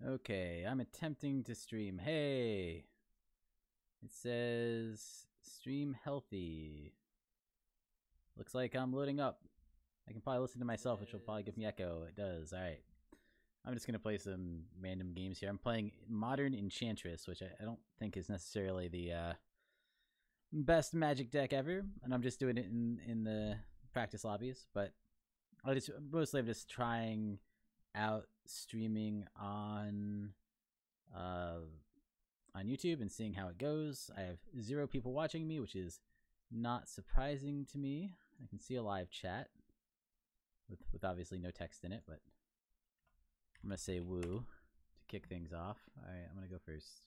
Okay, I'm attempting to stream. Hey! It says stream healthy. Looks like I'm loading up. I can probably listen to myself, which will probably give me echo. It does. Alright. I'm just going to play some random games here. I'm playing Modern Enchantress, which I don't think is necessarily the best Magic deck ever. And I'm just doing it in the practice lobbies. But I'm just trying out streaming on YouTube and seeing how it goes. I have 0 people watching me, which is not surprising to me. I can see a live chat with obviously no text in it, but I'm gonna say woo to kick things off. All right, I'm gonna go first.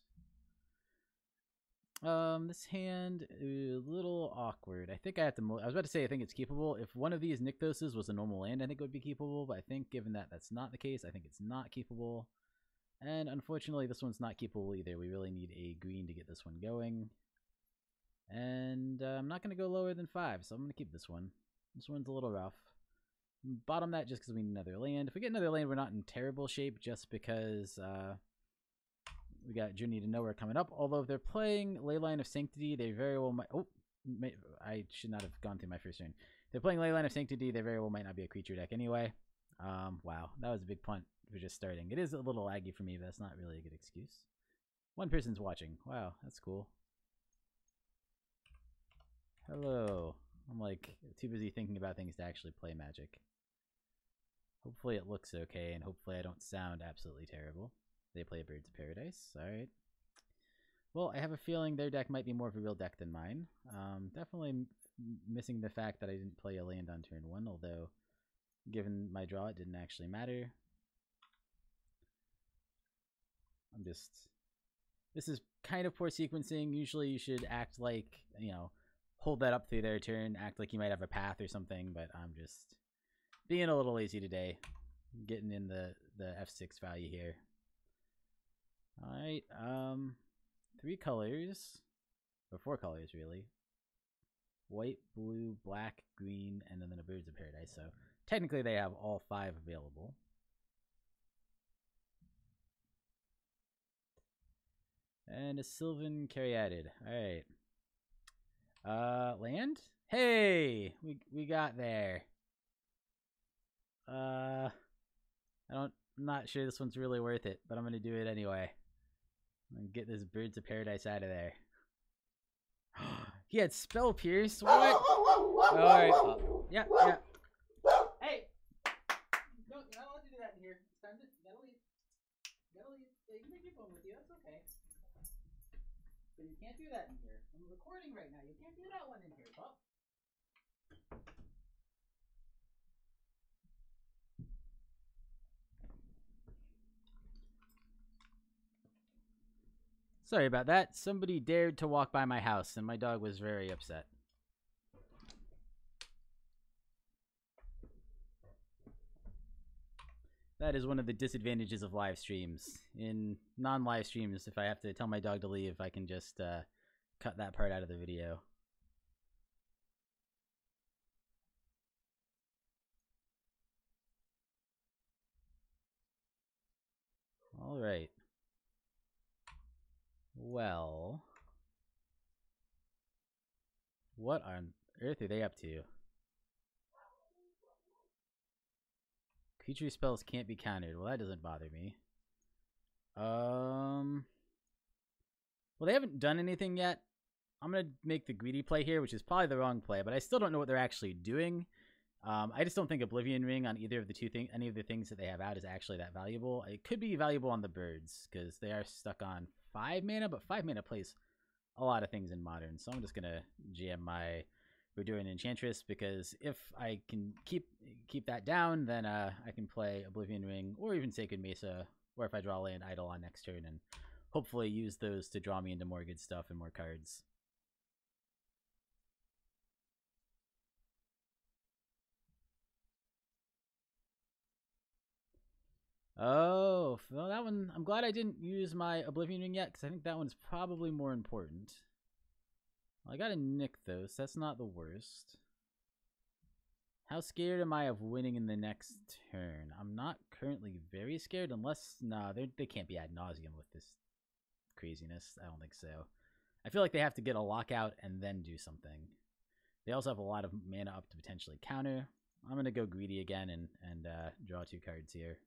This hand is a little awkward. I think I have to. I was about to say I think it's keepable. If one of these Nykthoses was a normal land, I think it would be keepable. But I think given that that's not the case, I think it's not keepable. And unfortunately, this one's not keepable either. We really need a green to get this one going. And I'm not gonna go lower than 5, so I'm gonna keep this one. This one's a little rough. Bottom that just because we need another land. If we get another land, we're not in terrible shape just because we got Journey to Nowhere coming up. Although if they're playing Leyline of Sanctity, they very well might... Oh, I should not have gone through my first turn. If they're playing Leyline of Sanctity, they very well might not be a creature deck anyway. Wow, that was a big punt for just starting. It is a little laggy for me, but that's not really a good excuse. One person's watching. Wow, that's cool. Hello. I'm like too busy thinking about things to actually play Magic. Hopefully it looks okay, and hopefully I don't sound absolutely terrible. They play Birds of Paradise. Alright. Well, I have a feeling their deck might be more of a real deck than mine. Definitely missing the fact that I didn't play a land on turn 1, although given my draw, it didn't actually matter. This is kind of poor sequencing. Usually you should act like, hold that up through their turn, act like you might have a path or something, but I'm just being a little lazy today. Getting in the F6 value here. Alright, 3 colors, or 4 colors really. White, blue, black, green, and then a Birds of Paradise, so technically they have all 5 available. And a Sylvan Caryatid. Alright. Land? Hey! We got there. I'm not sure this one's really worth it, but I'm gonna do it anyway. I'm gonna get this Birds of Paradise out of there. He had Spell Pierce? What? Alright. Yeah. Hey! No, you're not allowed to do that in here. It's time to, you gotta leave. You gotta leave. Yeah, you can take your phone with you, that's okay. But you can't do that in here. I'm recording right now. You can't do that one in here, pup. Sorry about that. Somebody dared to walk by my house, and my dog was very upset. That is one of the disadvantages of live streams. In non-live streams, if I have to tell my dog to leave, I can just cut that part out of the video. All right. Well, what on earth are they up to? Creature spells can't be countered. Well, that doesn't bother me. Well, they haven't done anything yet. I'm gonna make the greedy play here, which is probably the wrong play, but I still don't know what they're actually doing. I just don't think Oblivion Ring on either of the any of the things that they have out is actually that valuable. It could be valuable on the birds because they are stuck on 5 mana, but 5 mana plays a lot of things in Modern. So I'm just gonna jam my Redoing Enchantress because if I can keep that down, then I can play Oblivion Ring or even Sacred Mesa, or if I draw land idle on next turn, and hopefully use those to draw me into more good stuff and more cards. Oh, well, that one, I'm glad I didn't use my Oblivion Ring yet, because I think that one's probably more important. Well, I got a Nykthos, that's not the worst. How scared am I of winning in the next turn? I'm not currently very scared unless... Nah, they can't be ad nauseum with this craziness. I don't think so. I feel like they have to get a lockout and then do something. They also have a lot of mana up to potentially counter. I'm going to go greedy again and draw 2 cards here.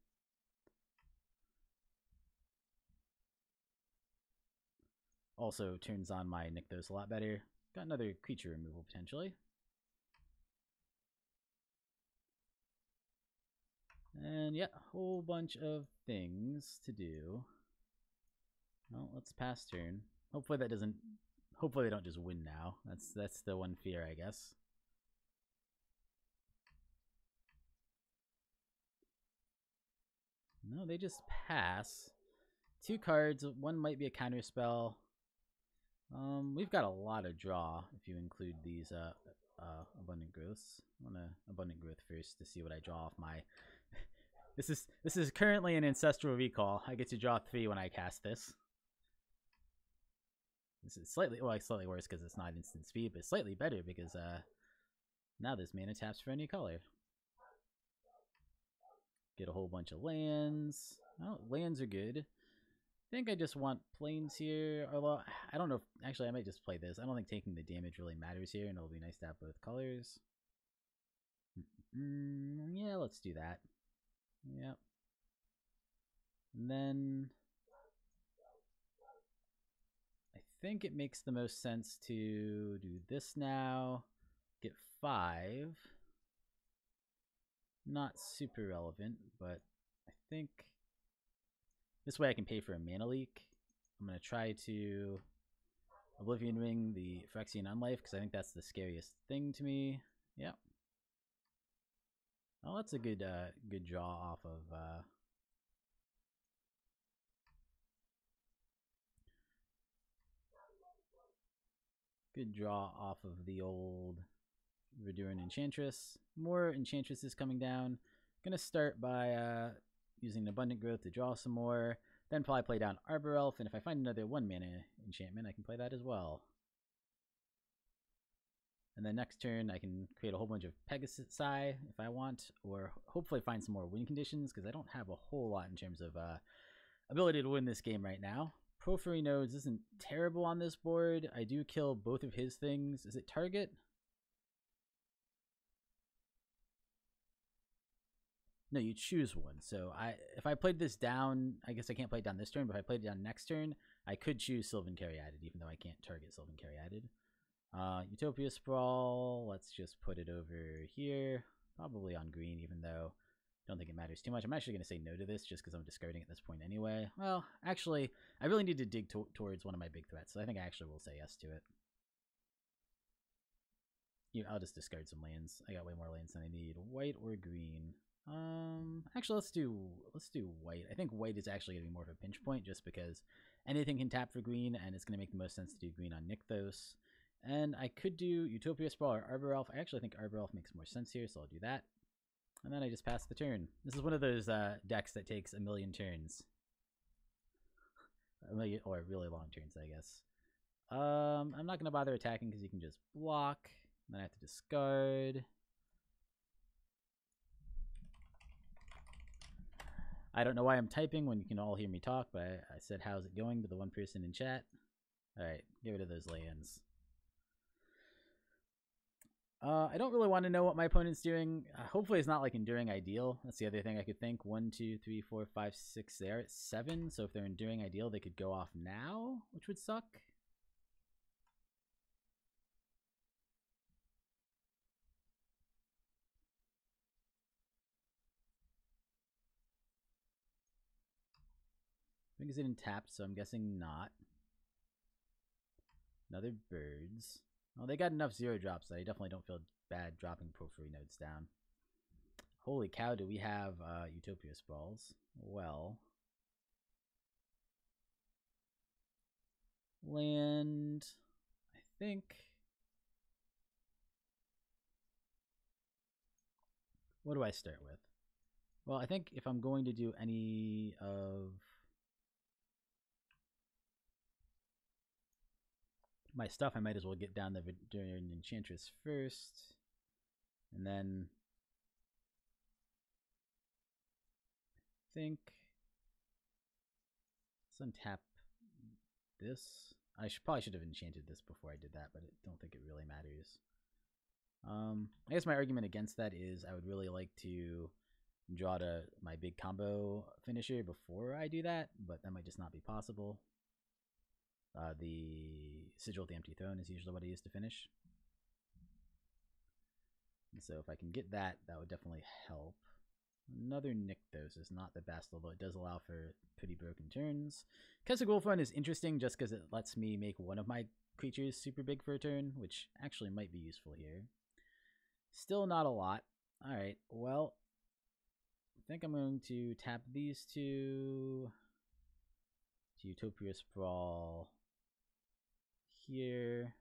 Also turns on my Nykthos a lot better. Got another creature removal potentially. And yeah, a whole bunch of things to do. Well, let's pass turn. Hopefully that doesn't... Hopefully they don't just win now. That's the one fear, I guess. No, they just pass. 2 cards. One might be a counter spell. We've got a lot of draw if you include these abundant growths. I want to abundant growth first to see what I draw off my... This is currently an ancestral recall. I get to draw 3 when I cast this. This is slightly worse because it's not instant speed, but slightly better because now this mana taps for any color. Get a whole bunch of lands. Oh, lands are good. I think I just want plains here. Although I don't know. Actually, I might just play this. I don't think taking the damage really matters here, and it'll be nice to have both colors. Yeah, let's do that. Yep. And then I think it makes the most sense to do this now. Get 5. Not super relevant, but I think this way I can pay for a mana leak. I'm going to try to Oblivion Ring the Phyrexian Unlife because I think that's the scariest thing to me. Yep. Oh, that's a good good draw off of good draw off of the old Verduran Enchantress. More Enchantresses coming down. Gonna start by using an Abundant Growth to draw some more. Then probably play down Arbor Elf, and if I find another 1 mana enchantment, I can play that as well. And then next turn, I can create a whole bunch of Pegasi if I want, or hopefully find some more win conditions, because I don't have a whole lot in terms of ability to win this game right now. Porphyry Nodes isn't terrible on this board. I do kill both of his things. Is it target? No, you choose one. So if I played this down, I guess I can't play it down this turn, but if I played it down next turn, I could choose Sylvan Caryatid, even though I can't target Sylvan Caryatid. Utopia Sprawl, let's just put it over here. Probably on green, even though I don't think it matters too much. I'm actually going to say no to this just because I'm discarding at this point anyway. Well, actually, I really need to dig towards one of my big threats, so I think I actually will say yes to it. I'll just discard some lands. I got way more lands than I need. White or green? Actually, let's do white. I think white is actually going to be more of a pinch point just because anything can tap for green, and it's going to make the most sense to do green on Nykthos. And I could do Utopia Sprawl or Arbor Elf. I actually think Arbor Elf makes more sense here, so I'll do that. And then I just pass the turn. This is one of those decks that takes a million turns. Or really long turns, I guess. I'm not going to bother attacking because you can just block. Then I have to discard. I don't know why I'm typing when you can all hear me talk, but I said how's it going to the one person in chat. Alright, get rid of those lands. I don't really want to know what my opponent's doing. Hopefully it's not like Enduring Ideal. That's the other thing I could think. 1, 2, 3, 4, 5, 6 there. It's 7. So if they're Enduring Ideal, they could go off now, which would suck. I think it's in tapped, so I'm guessing not. Another birds. Well, they got enough 0 drops that I definitely don't feel bad dropping Porphyry Nodes down. Holy cow, do we have Utopia Sprawls? Well. Land, I think. What do I start with? Well, I think if I'm going to do any of my stuff, I might as well get down the Verduran Enchantress first. And then think let's untap this. I probably should have enchanted this before I did that, but I don't think it really matters. I guess my argument against that is I would really like to draw to my big combo finisher before I do that, but that might just not be possible. The Sigil of the Empty Throne is usually what I use to finish. And so if I can get that, that would definitely help. Another Nykthos is not the best, although it does allow for pretty broken turns. Keswick Wolfrun is interesting just because it lets me make one of my creatures super big for a turn, which actually might be useful here. Still not a lot. Alright, well, I think I'm going to tap these two to Utopia Sprawl here.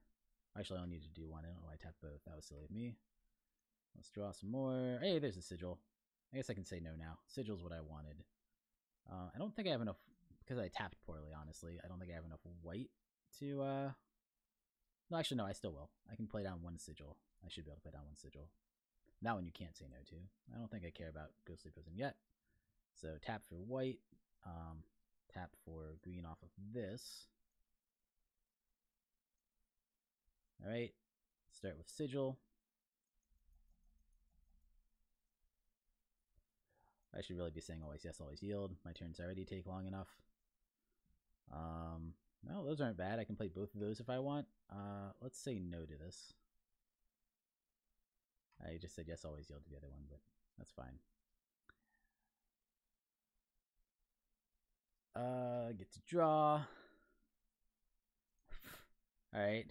Actually, I don't need to do one. I don't know why I tapped both. That was silly of me. Let's draw some more. Hey, there's a Sigil. I guess I can say no now. Sigil's what I wanted. I don't think I have enough, because I tapped poorly, honestly. I don't think I have enough white to, no, actually, no, I still will. I can play down one Sigil. I should be able to play down one Sigil. That one you can't say no to. I don't think I care about Ghostly Prison yet. So tap for white. Tap for green off of this. Alright. Start with Sigil. I should really be saying always yes, always yield. My turns already take long enough. No, those aren't bad. I can play both of those if I want. Let's say no to this. I just said yes, always yield to the other one, but that's fine. Get to draw. Alright.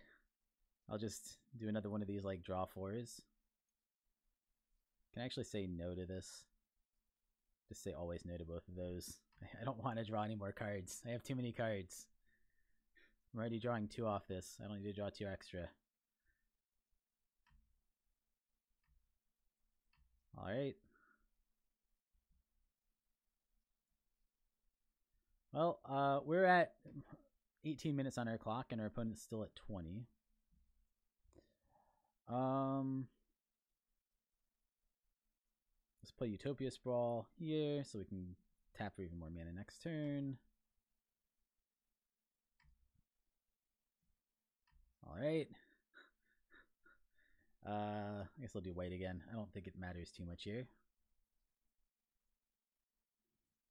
I'll just do another one of these like draw fours. Can I actually say no to this? Just say always no to both of those. I don't want to draw any more cards. I have too many cards. I'm already drawing 2 off this. I don't need to draw 2 extra. Alright. Well, we're at 18 minutes on our clock, and our opponent's still at 20. Let's play Utopia Sprawl here, so we can tap for even more mana next turn. Alright. I guess I'll do white again. I don't think it matters too much here.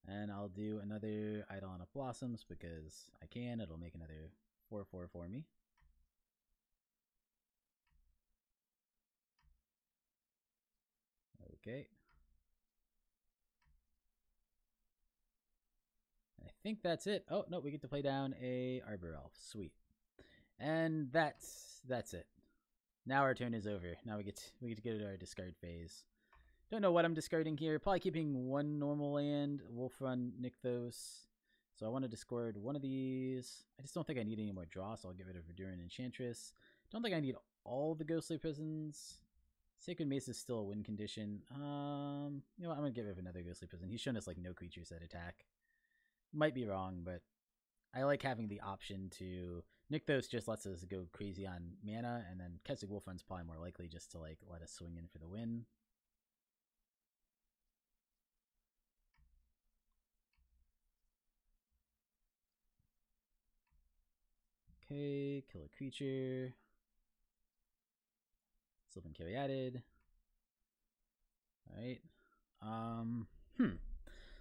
And I'll do another Eidolon of Blossoms because I can. It'll make another 4/4 for me. Okay. I think that's it. Oh, no, we get to play down a Arbor Elf. Sweet. And that's it. Now our turn is over. Now we get to go to our discard phase. Don't know what I'm discarding here. Probably keeping one normal land, Wolfrun, Nykthos. So I want to discard one of these. I just don't think I need any more draw, so I'll get rid of Verduran Enchantress. Don't think I need all the Ghostly Prisons. Sacred Mace is still a win condition. You know what? I'm going to get rid of another Ghostly Prison. He's shown us like no creatures that attack. Might be wrong, but I like having the option to... Nykthos just lets us go crazy on mana, and then Keswick Wolfrun's probably more likely just to like let us swing in for the win. Okay, kill a creature. Sylvan Caryatid. Alright.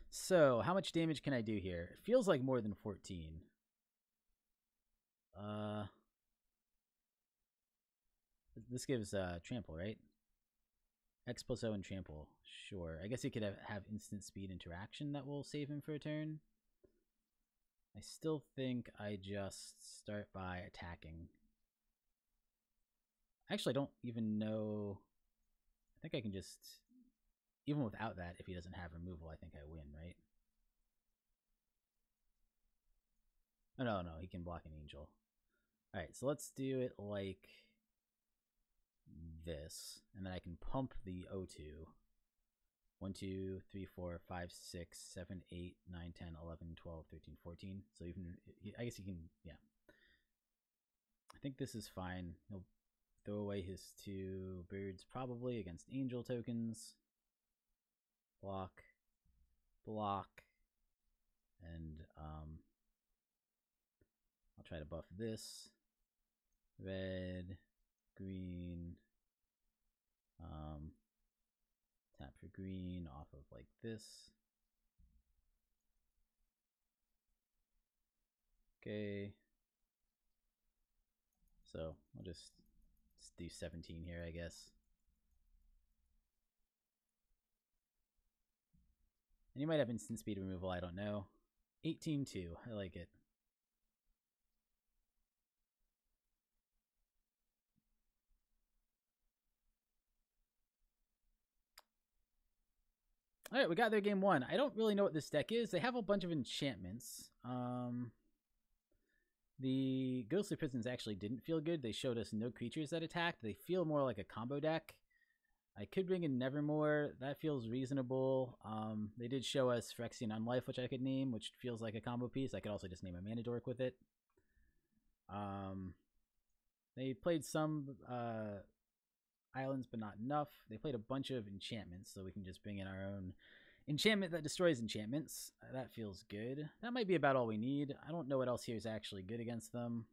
So, how much damage can I do here? It feels like more than 14. This gives trample, right? X plus O and trample. Sure. I guess he could have instant speed interaction that will save him for a turn. I still think I just start by attacking. Actually, I don't even know. I think I can just, even without that, if he doesn't have removal, I think I win, right? Oh, no, he can block an angel. Alright, so let's do it like this. And then I can pump the O2. 1, 2, 3, 4, 5, 6, 7, 8, 9, 10, 11, 12, 13, 14. So even, I guess he can, yeah. I think this is fine. He'll throw away his 2 birds probably against angel tokens. Block. Block. And I'll try to buff this. Red, green, tap for green off of like this. Okay. So I'll just do 17 here, I guess. And you might have instant speed removal, I don't know. 18-2, I like it. All right, we got their game one. I don't really know what this deck is. They have a bunch of enchantments. The Ghostly Prisons actually didn't feel good. They showed us no creatures that attacked. They feel more like a combo deck. I could bring in Nevermore. That feels reasonable. They did show us Phyrexian Unlife, which I could name, which feels like a combo piece. I could also just name a Mana Dork with it. They played some islands, but not enough. They played a bunch of enchantments, so we can just bring in our own enchantment that destroys enchantments. That feels good. That might be about all we need. I don't know what else here is actually good against them.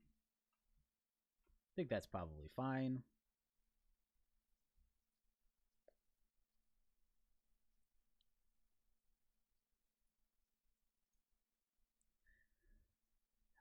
I think that's probably fine.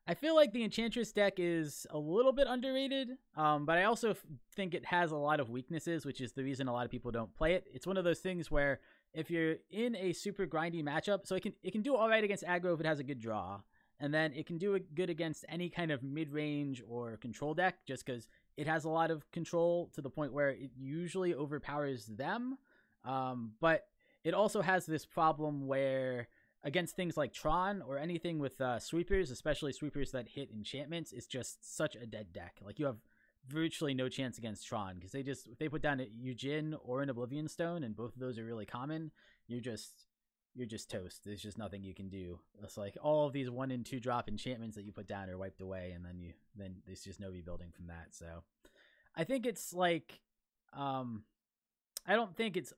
I feel like the Enchantress deck is a little bit underrated, but I also think it has a lot of weaknesses, which is the reason a lot of people don't play it. It's one of those things where if you're in a super grindy matchup, so it can do all right against aggro if it has a good draw, and then it can do it good against any kind of mid-range or control deck, just because it has a lot of control to the point where it usually overpowers them. But it also has this problem where against things like Tron or anything with sweepers, especially sweepers that hit enchantments, it's just such a dead deck. Like, you have virtually no chance against Tron because if they put down a Eugene or an Oblivion Stone, and both of those are really common, you're just toast. There's just nothing you can do. It's like all of these 1 and 2 drop enchantments that you put down are wiped away, and then there's just no rebuilding from that. So I think it's like I don't think it's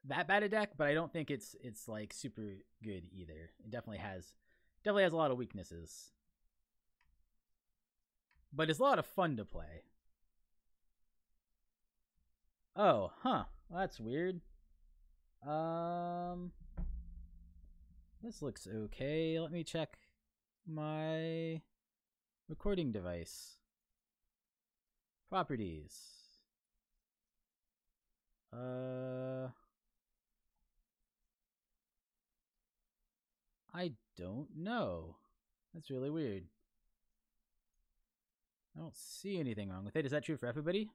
that bad a deck, but I don't think it's like super good either. It definitely has a lot of weaknesses, but it's a lot of fun to play. Oh, huh. Well, that's weird. This looks okay. Let me check my recording device. Properties. I don't know. That's really weird. I don't see anything wrong with it. Is that true for everybody?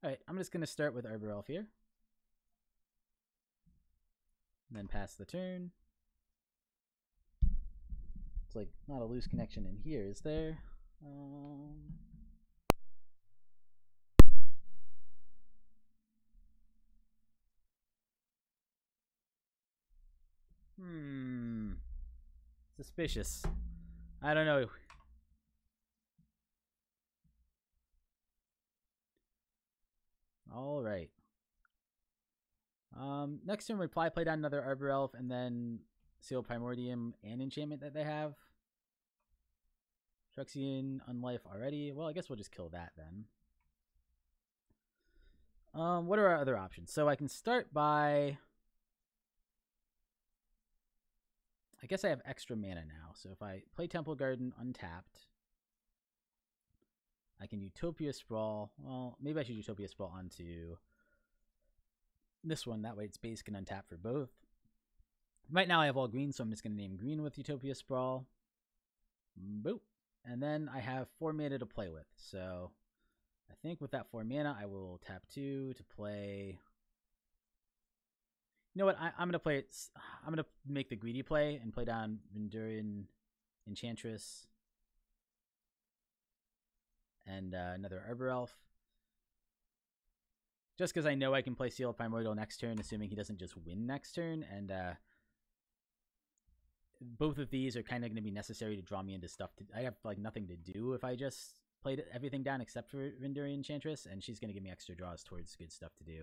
Alright, I'm just going to start with Arbor Elf here. And then pass the turn. It's like not a loose connection in here, is there? Suspicious. I don't know. All right. Next turn, reply, play down another Arbor Elf, and then Seal Primordium and enchantment that they have. Phyrexian Unlife already. Well, I guess we'll just kill that then. What are our other options? So I can start by... I guess I have extra mana now. So if I play Temple Garden untapped, I can Utopia Sprawl. Well, maybe I should Utopia Sprawl onto this one. That way its base can untap for both. Right now I have all green, so I'm just going to name green with Utopia Sprawl. Boop. And then I have 4 mana to play with. So I think with that 4 mana, I will tap 2 to play... You know what? I'm going to play it. I'm going to make the greedy play and play down Venduran Enchantress and another Arbor Elf. Just because I know I can play Seal Primordial next turn, assuming he doesn't just win next turn. And both of these are kind of going to be necessary to draw me into stuff. I have like nothing to do if I just played everything down except for Renduri Enchantress, and she's going to give me extra draws towards good stuff to do.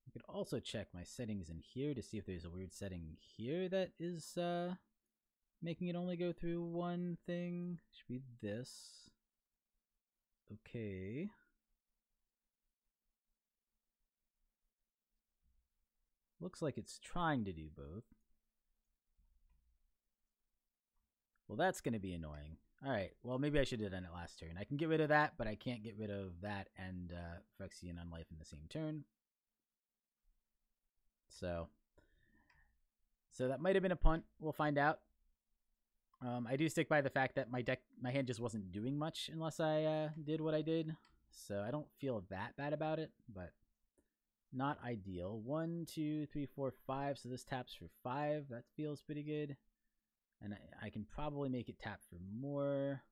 I could also check my settings in here to see if there's a weird setting here that is making it only go through one thing. Should be this. Okay. Looks like it's trying to do both. Well, that's going to be annoying. Alright, well, maybe I should have done it last turn. I can get rid of that, but I can't get rid of that and Phyrexian Unlife in the same turn. So that might have been a punt. We'll find out. I do stick by the fact that my hand just wasn't doing much unless I did what I did. So I don't feel that bad about it, but not ideal. 1, 2, 3, 4, 5. So this taps for 5. That feels pretty good. And I can probably make it tap for more,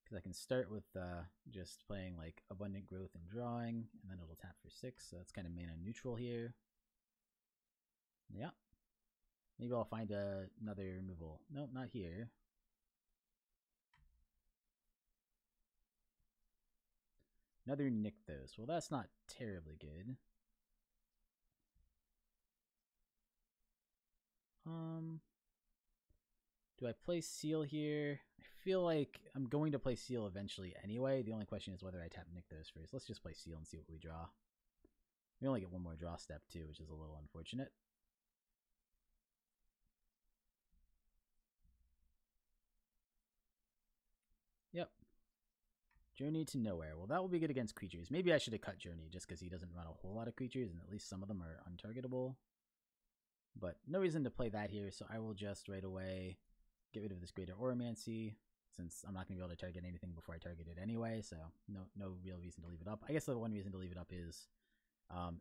because I can start with just playing like Abundant Growth and Drawing, and then it'll tap for 6. So that's kind of mana neutral here. Yeah. Maybe I'll find another removal. Nope, not here. Another Nykthos. Well, that's not terribly good. Do I play Seal here? I feel like I'm going to play Seal eventually anyway. The only question is whether I tap Nykthos first. Let's just play Seal and see what we draw. We only get one more draw step too, which is a little unfortunate. Yep. Journey to Nowhere. Well, that will be good against creatures. Maybe I should have cut Journey just because he doesn't run a whole lot of creatures, and at least some of them are untargetable. But no reason to play that here, so I will just right away get rid of this Greater Oromancy, since I'm not going to be able to target anything before I target it anyway, so no real reason to leave it up. I guess the one reason to leave it up is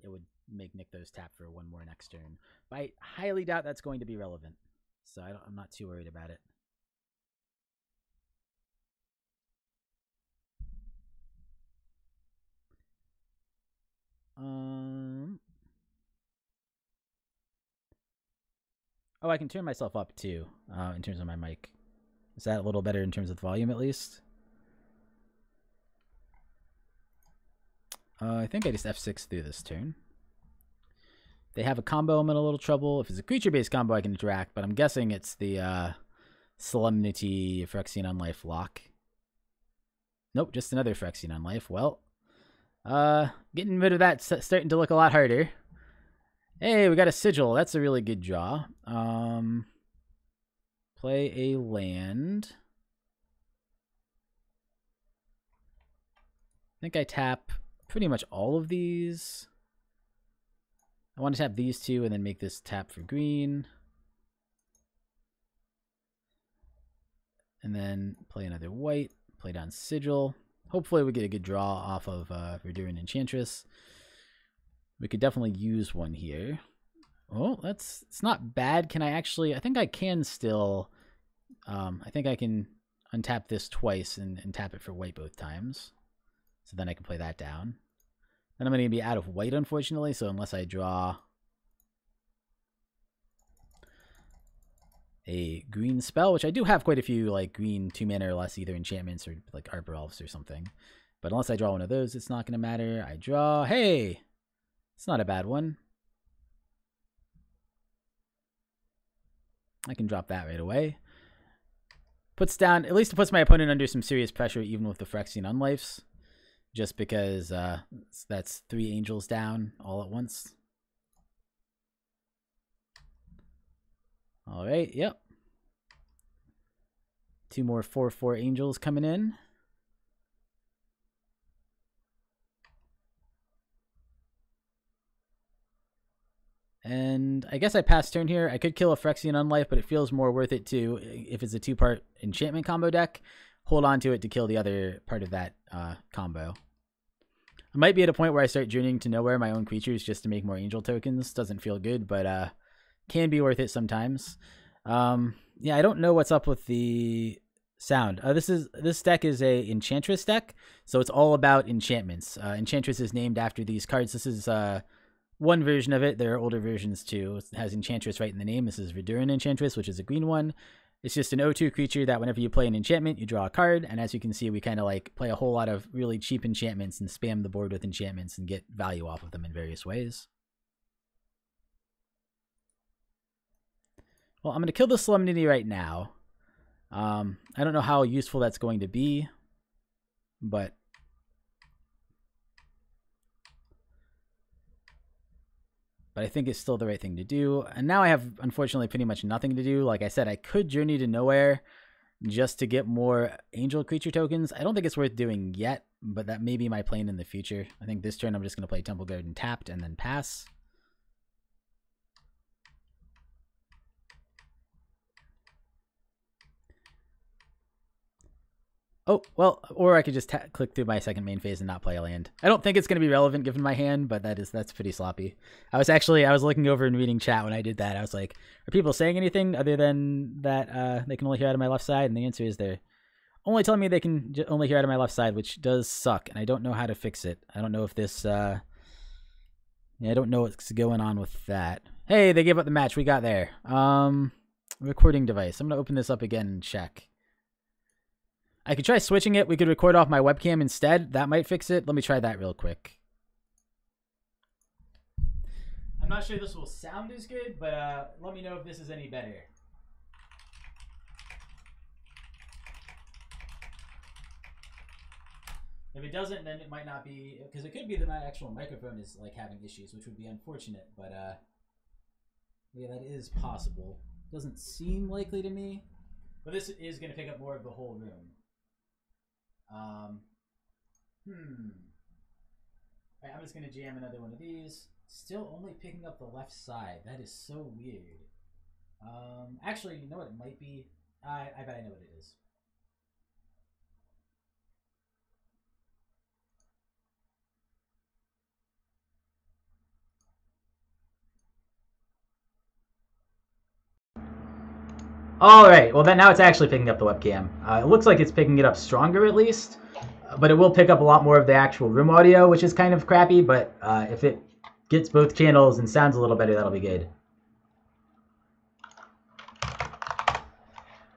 it would make Nykthos tap for one more next turn. But I highly doubt that's going to be relevant, so I'm not too worried about it. Oh, I can turn myself up too, in terms of my mic. Is that a little better in terms of volume at least? I think I just F6 through this turn. They have a combo, I'm in a little trouble. If it's a creature-based combo, I can interact, but I'm guessing it's the Solemnity Phyrexian Unlife lock. Nope, just another Phyrexian Unlife. Well, getting rid of that's starting to look a lot harder. Hey, we got a Sigil. That's a really good draw. Play a land. I think I tap pretty much all of these. I want to tap these two and then make this tap for green. And then play another white. Play down Sigil. Hopefully we get a good draw off of Verdurian Enchantress. We could definitely use one here. Oh, it's not bad. Can I actually... I think I can still... I think I can untap this twice and tap it for white both times. So then I can play that down. Then I'm going to be out of white, unfortunately, so unless I draw a green spell, which I do have quite a few, like green 2-mana or less, either enchantments or like Arbor Elves or something. But unless I draw one of those, it's not going to matter. I draw... Hey! It's not a bad one. I can drop that right away. Puts down... At least it puts my opponent under some serious pressure, even with the Phyrexian Unlifes. Just because that's 3 angels down all at once. Alright, yep. 2 more 4/4 angels coming in. And I guess I pass turn here. I could kill a Phyrexian Unlife, but it feels more worth it to, if it's a 2-part enchantment combo deck, hold on to it to kill the other part of that combo. I might be at a point where I start journeying to Nowhere my own creatures just to make more angel tokens. Doesn't feel good, but can be worth it sometimes. Yeah, I don't know what's up with the sound. This deck is a Enchantress deck, so it's all about enchantments. Enchantress is named after these cards. This is one version of it. There are older versions too. It has Enchantress right in the name. This is Verduran Enchantress, which is a green one. It's just an 0-2 creature that whenever you play an enchantment, you draw a card. And as you can see, we kind of like play a whole lot of really cheap enchantments and spam the board with enchantments and get value off of them in various ways. Well, I'm going to kill the Solemnity right now. I don't know how useful that's going to be, but I think it's still the right thing to do. And now I have, unfortunately, pretty much nothing to do. Like I said, I could Journey to Nowhere just to get more angel creature tokens. I don't think it's worth doing yet, but that may be my plan in the future. I think this turn I'm just going to play Temple Garden tapped and then pass. Oh, well, or I could just click through my second main phase and not play a land. I don't think it's going to be relevant given my hand, but that's pretty sloppy. I was looking over and reading chat when I did that. I was like, are people saying anything other than that they can only hear out of my left side? And the answer is they're only telling me they can only hear out of my left side, which does suck, and I don't know how to fix it. I don't know if this... I don't know what's going on with that. Hey, they gave up the match. We got there. Recording device. I'm going to open this up again and check. I could try switching it. We could record off my webcam instead. That might fix it. Let me try that real quick. I'm not sure this will sound as good, but let me know if this is any better. If it doesn't, then it might not be, because it could be that my actual microphone is like having issues, which would be unfortunate, but yeah, that is possible. Doesn't seem likely to me, but this is going to pick up more of the whole room. Alright, I'm just going to jam another one of these. Still only picking up the left side. That is so weird. Actually, you know what it might be? I bet I know what it is. Alright, well then now it's actually picking up the webcam. It looks like it's picking it up stronger at least, but it will pick up a lot more of the actual room audio, which is kind of crappy, but if it gets both channels and sounds a little better, that'll be good.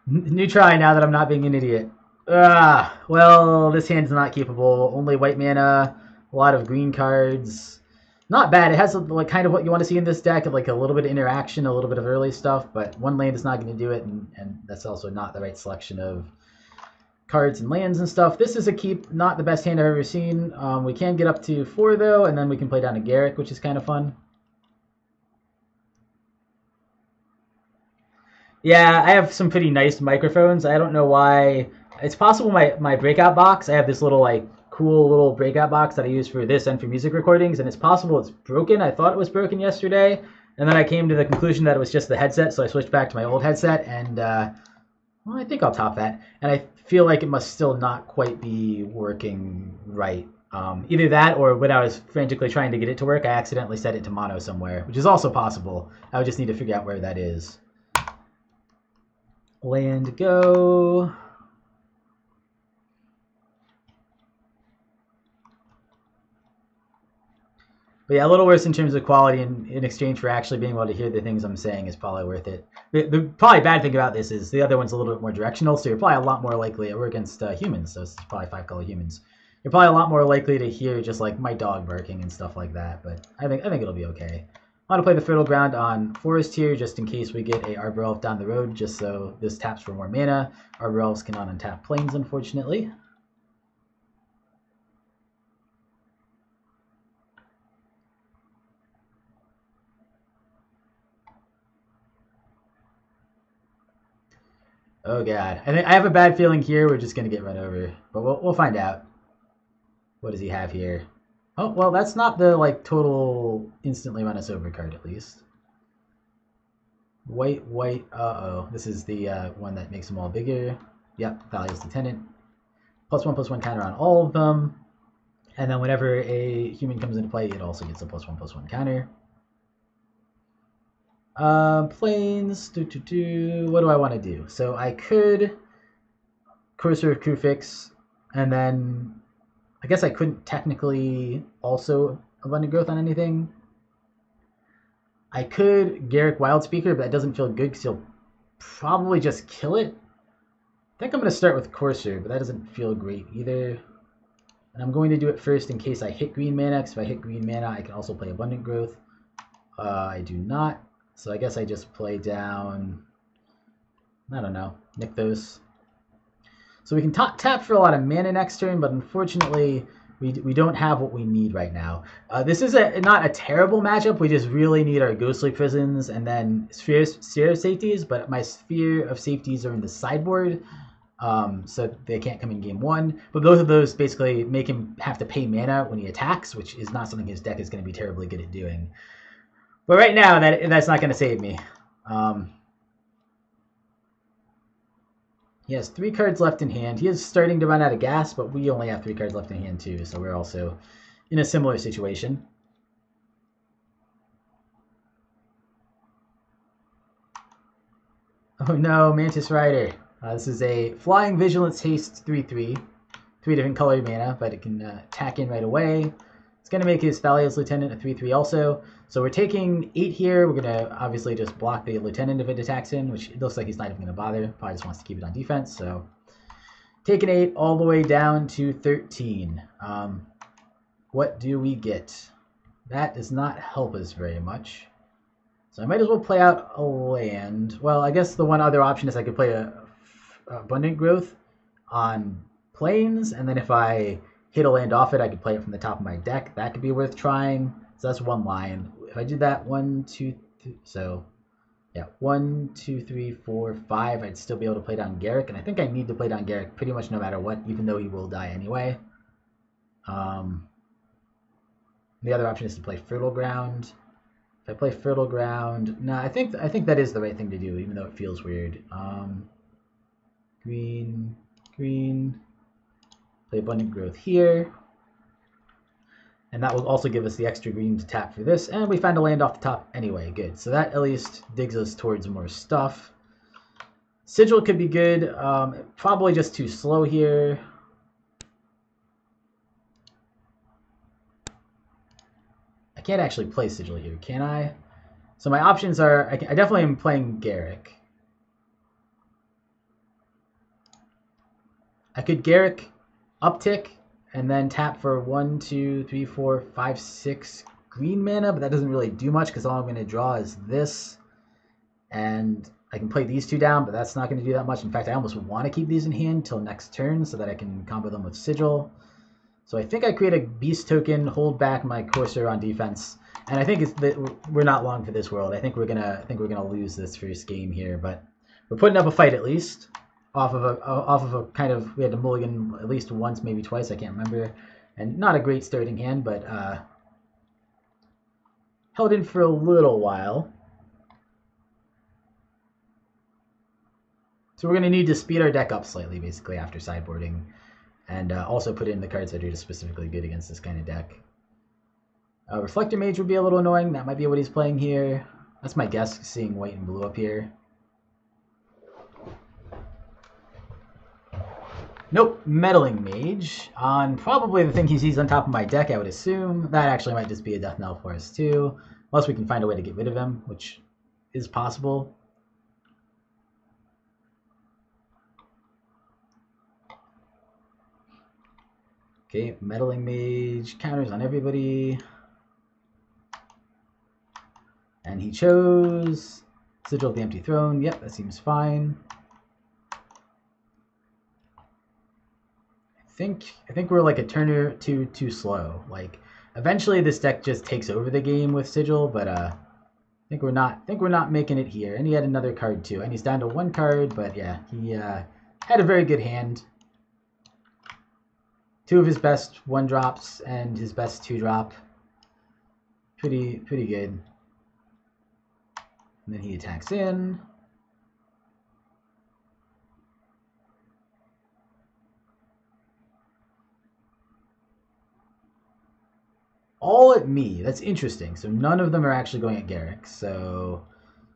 New try now that I'm not being an idiot. Well, this hand's not keepable. Only white mana, a lot of green cards. Not bad. It has like kind of what you want to see in this deck, like a little bit of interaction, a little bit of early stuff, but one land is not going to do it, and that's also not the right selection of cards and lands and stuff. This is a keep, not the best hand I've ever seen. We can get up to 4 though, and then we can play down to Garrick, which is kind of fun. Yeah, I have some pretty nice microphones. I don't know why. It's possible my breakout box, I have this little like cool little breakout box that I use for this and for music recordings, and it's possible it's broken. I thought it was broken yesterday, and then I came to the conclusion that it was just the headset, so I switched back to my old headset, and well, I think I'll top that. And I feel like it must still not quite be working right. Either that, or when I was frantically trying to get it to work, I accidentally set it to mono somewhere, which is also possible. I would just need to figure out where that is. Land go. But yeah, a little worse in terms of quality, and in exchange for actually being able to hear the things I'm saying is probably worth it. The probably bad thing about this is the other one's a little bit more directional, so you're probably a lot more likely, we're against humans, so it's probably 5-color humans. You're probably a lot more likely to hear just like my dog barking and stuff like that, but I think it'll be okay. I want to play the Fertile Ground on Forest here, just in case we get a Arbor Elf down the road, just so this taps for more mana. Arbor Elves cannot untap plains, unfortunately. Oh god, I have a bad feeling here we're just gonna get run over, but we'll find out. What does he have here? Oh well, that's not the like total instantly run us over card, at least. White. Uh-oh, this is the one that makes them all bigger. Yep, values the tenant. +1/+1 counter on all of them, and then whenever a human comes into play, it also gets a +1/+1 counter. Planes, what do I want to do? So I could Cursor of Kufix, and then I guess I couldn't technically also Abundant Growth on anything. I could Garrick Wildspeaker, but that doesn't feel good because he'll probably just kill it. I think I'm going to start with Courser, but that doesn't feel great either. And I'm going to do it first in case I hit green mana, because if I hit green mana, I can also play Abundant Growth. I do not, so I guess I just play down, I don't know, Nykthos. So we can tap for a lot of mana next turn, but unfortunately, we don't have what we need right now. This is not a terrible matchup. We just really need our Ghostly Prisons and then Sphere of Safeties, but my Sphere of Safeties are in the sideboard, so they can't come in game one. But both of those basically make him have to pay mana when he attacks, which is not something his deck is going to be terribly good at doing. But right now, that's not going to save me. He has 3 cards left in hand. He is starting to run out of gas, but we only have 3 cards left in hand too, so we're also in a similar situation. Oh no, Mantis Rider. This is a Flying Vigilance Haste 3/3. 3 different colored mana, but it can attack in right away. It's going to make his Thalia's Lieutenant a 3/3 also. So we're taking 8 here. We're going to obviously just block the Lieutenant if it attacks in, which it looks like he's not even going to bother. Probably just wants to keep it on defense. So taking 8 all the way down to 13. What do we get? That does not help us very much. So I might as well play out a land. Well, I guess the one other option is I could play a Abundant Growth on Plains, and then if I hit a land off it, I could play it from the top of my deck. That could be worth trying. So that's one line. If I did that 1, 2, 3, so yeah, 1, 2, 3, 4, 5, I'd still be able to play down Garrick, and I think I need to play down Garrick pretty much no matter what, even though he will die anyway. The other option is to play Fertile Ground. If I play Fertile Ground, no, I think that is the right thing to do, even though it feels weird. Green, green. Play Abundant Growth here. And that will also give us the extra green to tap for this. And we found a land off the top anyway. Good. So that at least digs us towards more stuff. Sigil could be good. Probably just too slow here. I can't actually play Sigil here, can I? So my options are, I definitely am playing Garrick. I could Garrick uptick and then tap for 1, 2, 3, 4, 5, 6 green mana, but that doesn't really do much because all I'm going to draw is this. And I can play these 2 down, but that's not going to do that much. In fact, I almost want to keep these in hand till next turn so that I can combo them with Sigil. So I think I create a Beast token, hold back my Courser on defense, and I think it's that we're not long for this world. I think we're gonna lose this first game here, but we're putting up a fight at least. Off of a kind of, we had to mulligan at least once, maybe twice, I can't remember, and not a great starting hand, but held in for a little while. So we're going to need to speed our deck up slightly, basically, after sideboarding, and also put in the cards that are just specifically good against this kind of deck. Reflector Mage would be a little annoying. That might be what he's playing here. That's my guess, seeing white and blue up here. Nope, Meddling Mage on probably the thing he sees on top of my deck, I would assume. That actually might just be a Death Knell for us too. Unless we can find a way to get rid of him, which is possible. Okay, Meddling Mage counters on everybody. And he chose Sigil of the Empty Throne. Yep, that seems fine. I think we're like a turn or two too slow. Like eventually this deck just takes over the game with Sigil, but I think we're not making it here. And he had another card too, and he's down to 1 card, but yeah, he had a very good hand. 2 of his best 1-drops and his best 2-drop. Pretty good. And then he attacks in. All at me. That's interesting. So none of them are actually going at Garrick. So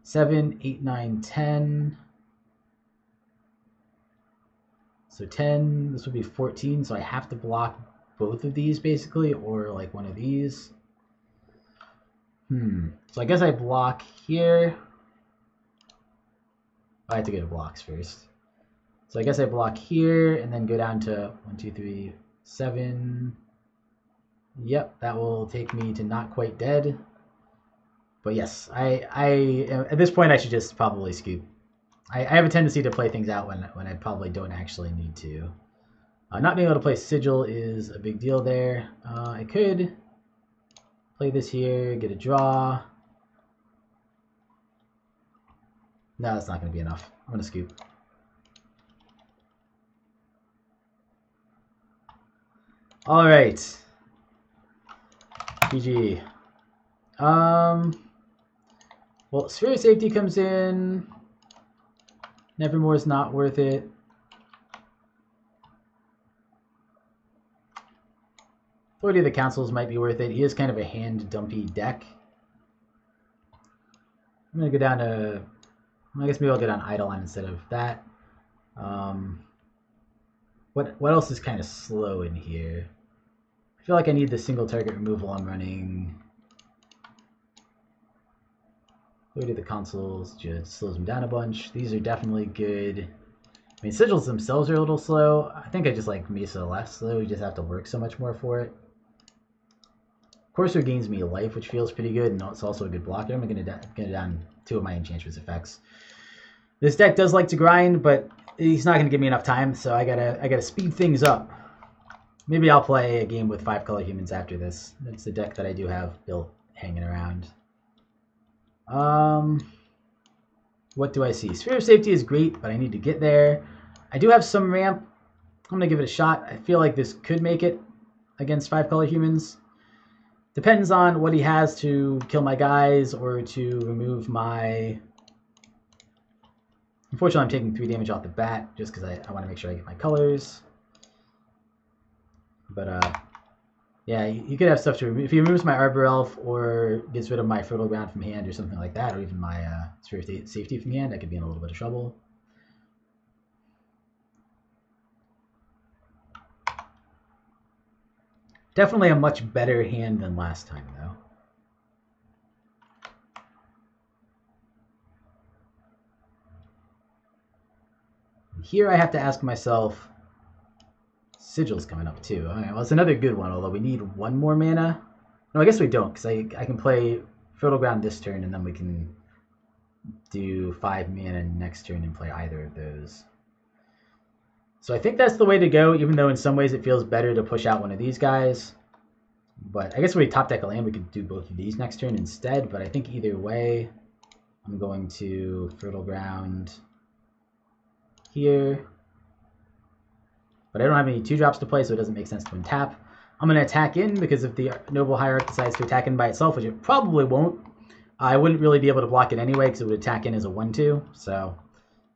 7, 8, 9, 10. So 10, this would be 14. So I have to block both of these basically, or like one of these. So I guess I block here. I have to go to blocks first. So I guess I block here and then go down to 1, 2, 3, 7. Yep, that will take me to not quite dead. But yes, I at this point I should just probably scoop. I have a tendency to play things out when I probably don't actually need to. Not being able to play Sigil is a big deal there. I could play this here, get a draw. No, that's not going to be enough. I'm going to scoop. All right. GG. Well, Sphere of Safety comes in. Nevermore is not worth it. Authority of the Councils might be worth it. He is kind of a hand-dumpy deck. I'm going to go down to... I guess maybe I'll go down Eidolon instead of that. What else is kind of slow in here? I feel like I need the single target removal I'm running. Authority of the Consuls just slows them down a bunch. These are definitely good. I mean, Sigils themselves are a little slow. I think I just like Mesa less slow. You just have to work so much more for it. Courser gains me life, which feels pretty good, and it's also a good blocker. I'm going to get down 2 of my Enchantress effects. This deck does like to grind, but he's not going to give me enough time, so I gotta speed things up. Maybe I'll play a game with 5-color humans after this. It's a deck that I do have built hanging around. What do I see? Sphere of Safety is great, but I need to get there. I do have some ramp. I'm going to give it a shot. I feel like this could make it against 5-color humans. Depends on what he has to kill my guys or to remove my... Unfortunately, I'm taking 3 damage off the bat just because I want to make sure I get my colors. But, yeah, you could have stuff to remove. If he removes my Arbor Elf or gets rid of my Fertile Ground from hand or something like that, or even my Sphere of Safety from hand, I could be in a little bit of trouble. Definitely a much better hand than last time, though. Here I have to ask myself, Sigil's coming up too. All right, well, it's another good one, although we need 1 more mana. No, I guess we don't, because I can play Fertile Ground this turn, and then we can do 5 mana next turn and play either of those. So I think that's the way to go, even though in some ways it feels better to push out one of these guys. But I guess if we top deck a land, we could do both of these next turn instead. But I think either way, I'm going to Fertile Ground here. But I don't have any 2-drops to play, so it doesn't make sense to untap. I'm going to attack in, because if the Noble Hierarch decides to attack in by itself, which it probably won't, I wouldn't really be able to block it anyway, because it would attack in as a 1-2. So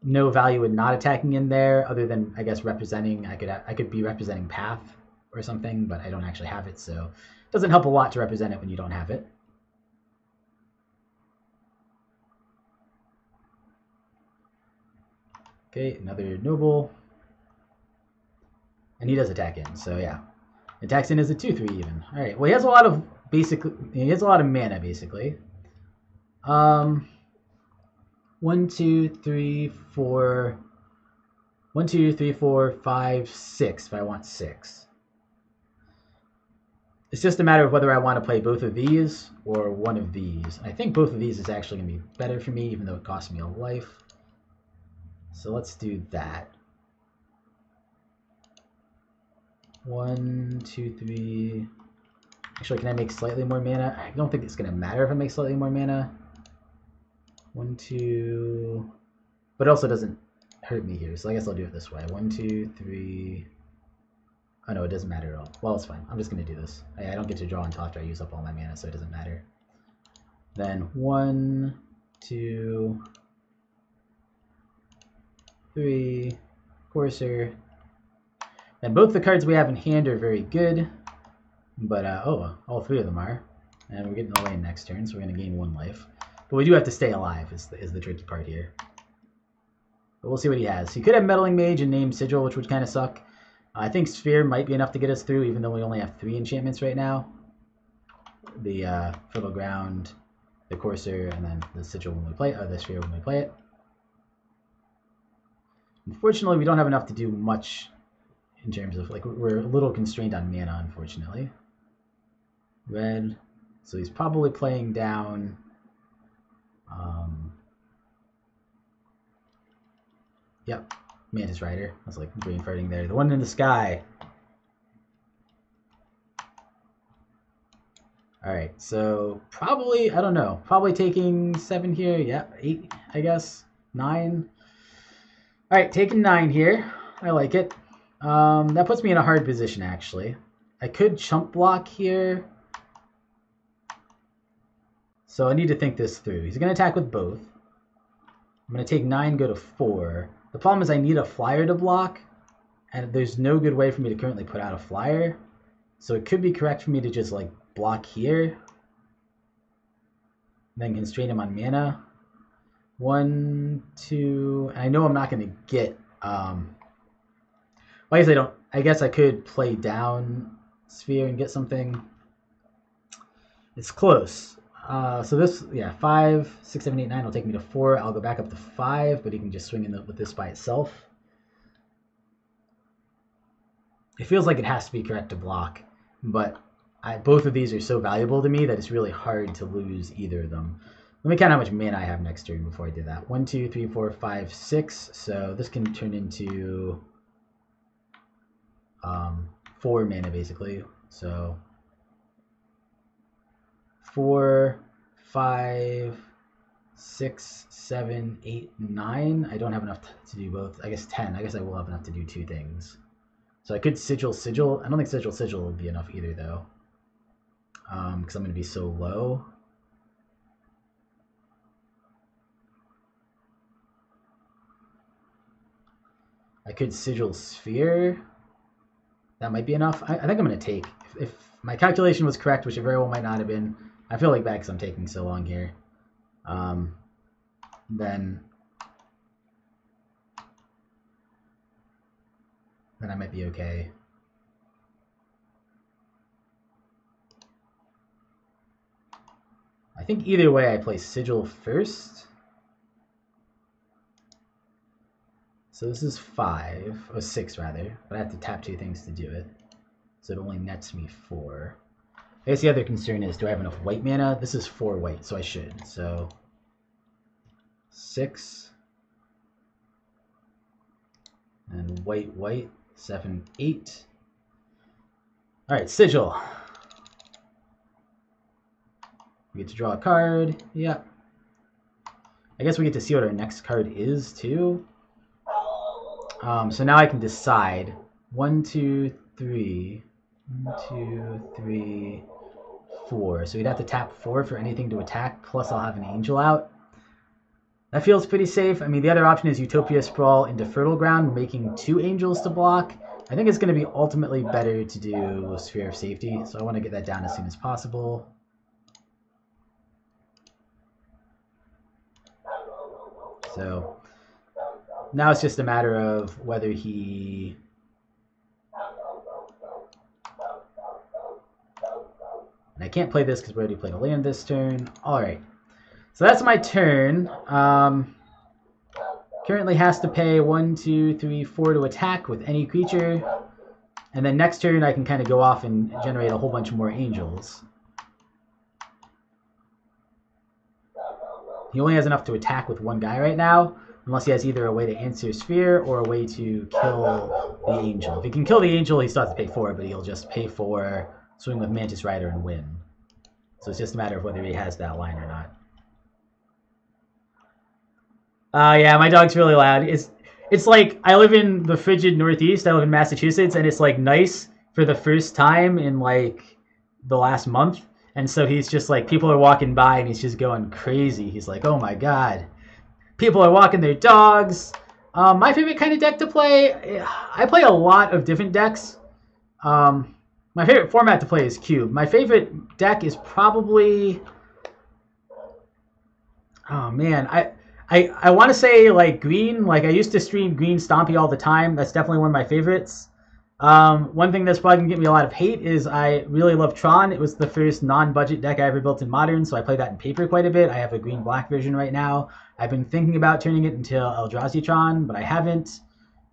no value in not attacking in there, other than, I guess, representing. I could be representing Path or something, but I don't actually have it, so it doesn't help a lot to represent it when you don't have it. Okay, another Noble. And he does attack in, so yeah. Attacks in as a 2/3 even. Alright, well he has a lot of mana basically. 1, 2, 3, 4. 1, 2, 3, 4, 5, 6 if I want 6. It's just a matter of whether I want to play both of these or one of these. I think both of these is actually going to be better for me, even though it costs me a life. So let's do that. 1, 2, 3. Actually, can I make slightly more mana? I don't think it's going to matter if I make slightly more mana. 1, 2. But it also doesn't hurt me here, so I guess I'll do it this way. 1, 2, 3. Oh no, it doesn't matter at all. Well, it's fine. I'm just going to do this. I don't get to draw until after I use up all my mana, so it doesn't matter. Then 1, 2, 3. Courser. And both the cards we have in hand are very good. But, oh, all 3 of them are. And we're getting away next turn, so we're going to gain 1 life. But we do have to stay alive, is the tricky part here. But we'll see what he has. He could have Meddling Mage and name Sigil, which would kind of suck. I think Sphere might be enough to get us through, even though we only have 3 enchantments right now. The Fertile Ground the Courser, and then the Sigil when we play it, or the Sphere when we play it. Unfortunately, we don't have enough to do much in terms of, like, we're a little constrained on mana, unfortunately. Red, so he's probably playing down yep, Mantis Rider. I was like brain farting there. The one in the sky. Alright, so probably, I don't know, probably taking 7 here. Yeah, 8, I guess. 9. Alright, taking 9 here. I like it. That puts me in a hard position, actually. I could chump block here. So I need to think this through. He's going to attack with both. I'm going to take 9, go to 4. The problem is I need a flyer to block, and there's no good way for me to currently put out a flyer. So it could be correct for me to just, like, block here. Then constrain him on mana. 1, 2... I know I'm not going to get... well, I guess I could play down Sphere and get something. It's close. So this, yeah, 5, 6, 7, 8, 9 will take me to 4. I'll go back up to 5, but he can just swing in with this by itself. It feels like it has to be correct to block, but both of these are so valuable to me that it's really hard to lose either of them. Let me count how much mana I have next turn before I do that. 1, 2, 3, 4, 5, 6. So this can turn into 4 mana basically. So 4, 5, 6, 7, 8, 9. I don't have enough to do both. I guess 10. I guess I will have enough to do 2 things. So I could Sigil. I don't think Sigil will be enough either, though. Because I'm going to be so low. I could Sigil Sphere. That might be enough. I think I'm going to take. If my calculation was correct, which it very well might not have been, I feel like bad because I'm taking so long here. Then I might be okay. I think either way I play Sigil first. So this is 5, or 6 rather, but I have to tap 2 things to do it. So it only nets me 4. I guess the other concern is, do I have enough white mana? This is 4 white, so I should. So 6. And white, 7, 8. Alright, Sigil. We get to draw a card. Yep. I guess we get to see what our next card is, too. So now I can decide. 1, 2, 3. 1, 2, 3, 4. So we'd have to tap 4 for anything to attack, plus I'll have an angel out. That feels pretty safe. I mean, the other option is Utopia Sprawl into Fertile Ground, making 2 angels to block. I think it's going to be ultimately better to do Sphere of Safety, so I want to get that down as soon as possible. So now it's just a matter of whether he... And I can't play this because we already played a land this turn. Alright. So that's my turn. Currently has to pay 1, 2, 3, 4 to attack with any creature. And then next turn I can kind of go off and generate a whole bunch more angels. He only has enough to attack with 1 guy right now, unless he has either a way to answer Sphere or a way to kill the angel. If he can kill the angel, he still has to pay 4, but he'll just pay 4, swing with Mantis Rider, and win. So it's just a matter of whether he has that line or not. Yeah, my dog's really loud. It's like, I live in the frigid Northeast. I live in Massachusetts, and it's like nice for the first time in like the last month. And so he's just like, people are walking by and he's just going crazy. He's like, oh my god. People are walking their dogs. My favorite kind of deck to play, I play a lot of different decks. My favorite format to play is Cube. My favorite deck is probably... Oh man, I want to say like Green. Like I used to stream Green Stompy all the time. That's definitely one of my favorites. One thing that's probably going to get me a lot of hate is I really love Tron. It was the first non-budget deck I ever built in Modern, so I play that in paper quite a bit. I have a green-black version right now. I've been thinking about turning it into Eldrazi Tron, but I haven't.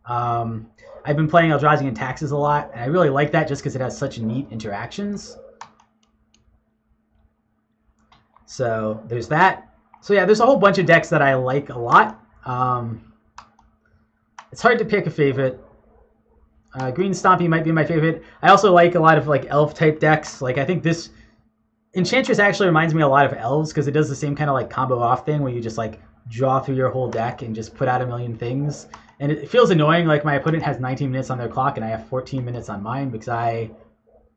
I've been playing Eldrazi and Taxes a lot, and I really like that just because it has such neat interactions. So there's that. So yeah, there's a whole bunch of decks that I like a lot. It's hard to pick a favorite. Green Stompy might be my favorite. I also like a lot of like elf type decks. Like I think this Enchantress actually reminds me a lot of elves because it does the same kind of like combo off thing where you just like draw through your whole deck and just put out a million things. And it feels annoying, like my opponent has 19 minutes on their clock and I have 14 minutes on mine because I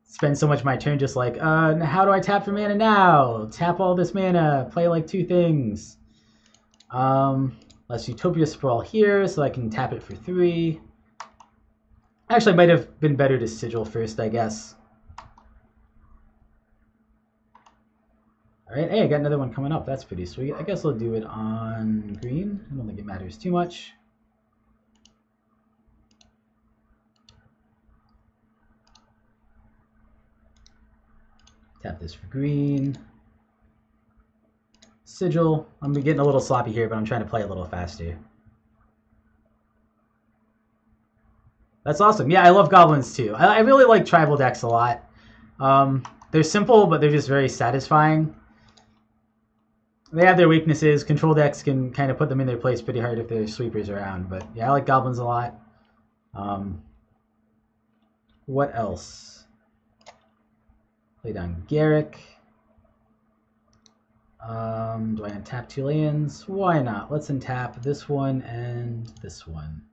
spend so much of my turn just like, how do I tap for mana now? Tap all this mana, play like 2 things. Let's Utopia Sprawl here so I can tap it for 3. Actually, it might have been better to Sigil first, I guess. Alright, hey, I got another one coming up. That's pretty sweet. I guess I'll do it on green. I don't think it matters too much. Tap this for green. Sigil. I'm getting a little sloppy here, but I'm trying to play a little faster. That's awesome. Yeah, I love goblins too. I really like tribal decks a lot. They're simple, but they're just very satisfying. They have their weaknesses. Control decks can kind of put them in their place pretty hard if there's sweepers around. But yeah, I like goblins a lot. What else? Play down Garrick. Do I untap 2 lands? Why not? Let's untap this one and this one.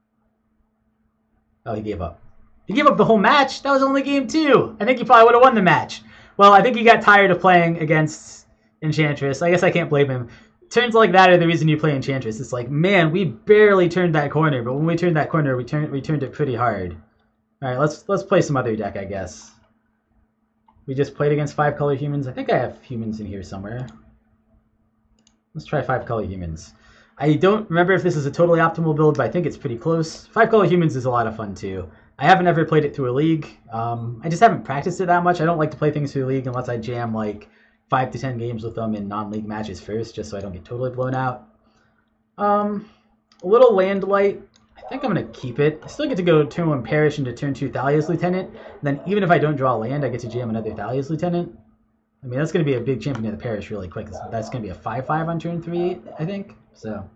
Oh, he gave up. He gave up the whole match? That was only game 2. I think he probably would have won the match. Well, I think he got tired of playing against Enchantress. I guess I can't blame him. Turns like that are the reason you play Enchantress. It's like, man, we barely turned that corner, but when we turned that corner, we turned it pretty hard. All right, let's play some other deck, I guess. We just played against 5-color humans. I think I have humans in here somewhere. Let's try 5-color humans. I don't remember if this is a totally optimal build, but I think it's pretty close. 5-color humans is a lot of fun too. I haven't ever played it through a league. I just haven't practiced it that much. I don't like to play things through a league unless I jam like 5 to 10 games with them in non-league matches first, just so I don't get totally blown out. A little land light. I think I'm going to keep it. I still get to go turn 1 Parish into turn 2 Thalia's Lieutenant. And then even if I don't draw land, I get to jam another Thalia's Lieutenant. I mean, that's going to be a big champion of the Parish really quick. That's going to be a 5/5 on turn 3, I think. So,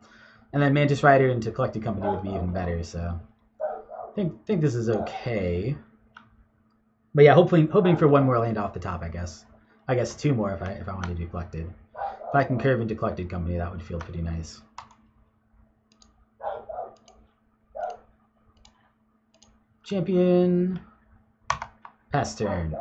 and then Mantis Rider into Collected Company would be even better. So, I think this is okay. But yeah, hoping for 1 more land off the top, I guess. I guess 2 more if I want to do Collected. If I can curve into Collected Company, that would feel pretty nice. Champion. Pass turn.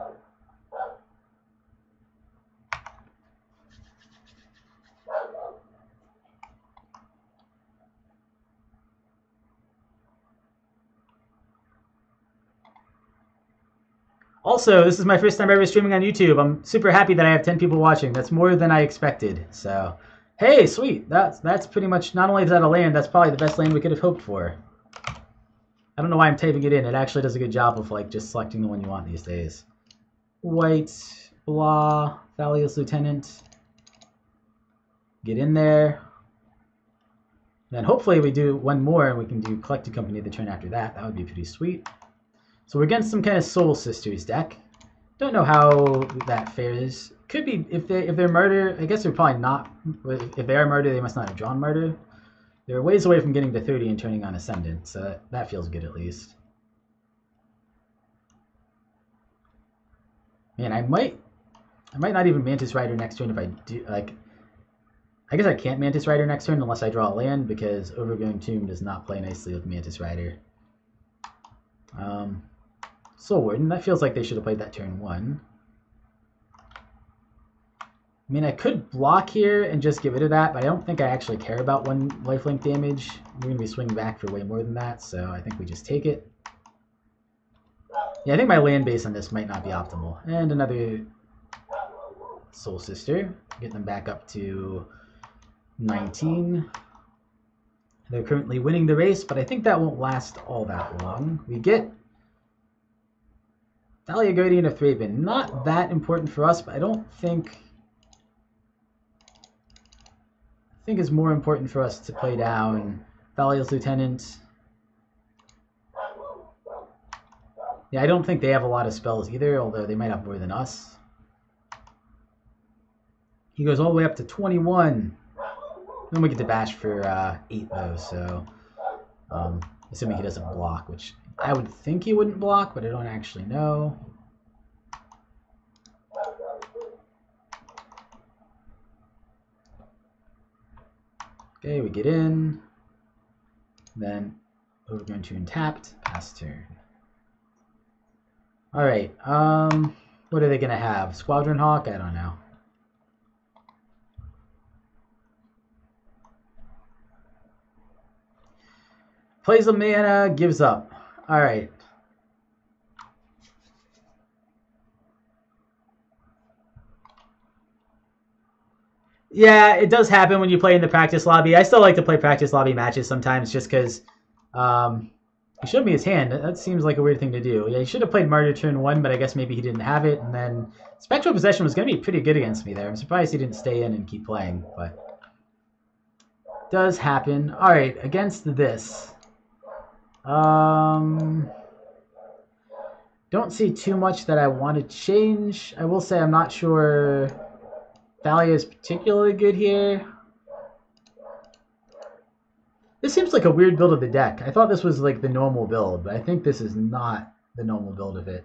Also, this is my first time ever streaming on YouTube. I'm super happy that I have 10 people watching. That's more than I expected. So, hey, sweet. That's pretty much, not only is that a land, that's probably the best land we could have hoped for. I don't know why I'm typing it in. It actually does a good job of like just selecting the one you want these days. White, blah, Thalia's Lieutenant. Get in there. Then hopefully we do 1 more and we can do Collected Company the turn after that. That would be pretty sweet. So we're against some kind of Soul Sisters deck. Don't know how that fares. Could be if they're Murder. I guess they're probably not. If they are Murder, they must not have drawn Murder. They're ways away from getting to 30 and turning on Ascendant, so that feels good at least. Man, I might not even Mantis Rider next turn if I do, like, I guess I can't Mantis Rider next turn unless I draw a land because Overgrown Tomb does not play nicely with Mantis Rider. Soul Warden, that feels like they should have played that turn 1. I mean, I could block here and just get rid of that, but I don't think I actually care about 1 lifelink damage. We're going to be swinging back for way more than that, so I think we just take it. Yeah, I think my land base on this might not be optimal. And another Soul Sister. Get them back up to 19. They're currently winning the race, but I think that won't last all that long. We get Thalia Guardian of Thraben. Not that important for us, but I don't think... I think it's more important for us to play down Thalia's Lieutenant. Yeah, I don't think they have a lot of spells either, although they might have more than us. He goes all the way up to 21. Then we get to bash for 8 though, so... assuming he doesn't block, which I would think he wouldn't block, but I don't actually know. Okay, we get in. Then we're going to untapped, pass turn. Alright, what are they going to have? Squadron Hawk? I don't know. Plays a mana, gives up. Alright. Yeah, it does happen when you play in the practice lobby. I still like to play practice lobby matches sometimes just because he showed me his hand. That seems like a weird thing to do. Yeah, he should have played Martyr turn 1, but I guess maybe he didn't have it. And then Spectral Possession was going to be pretty good against me there. I'm surprised he didn't stay in and keep playing, but does happen. Alright, against this. Don't see too much that I want to change. I will say I'm not sure Thalia is particularly good here. This seems like a weird build of the deck. I thought this was like the normal build, but I think this is not the normal build of it.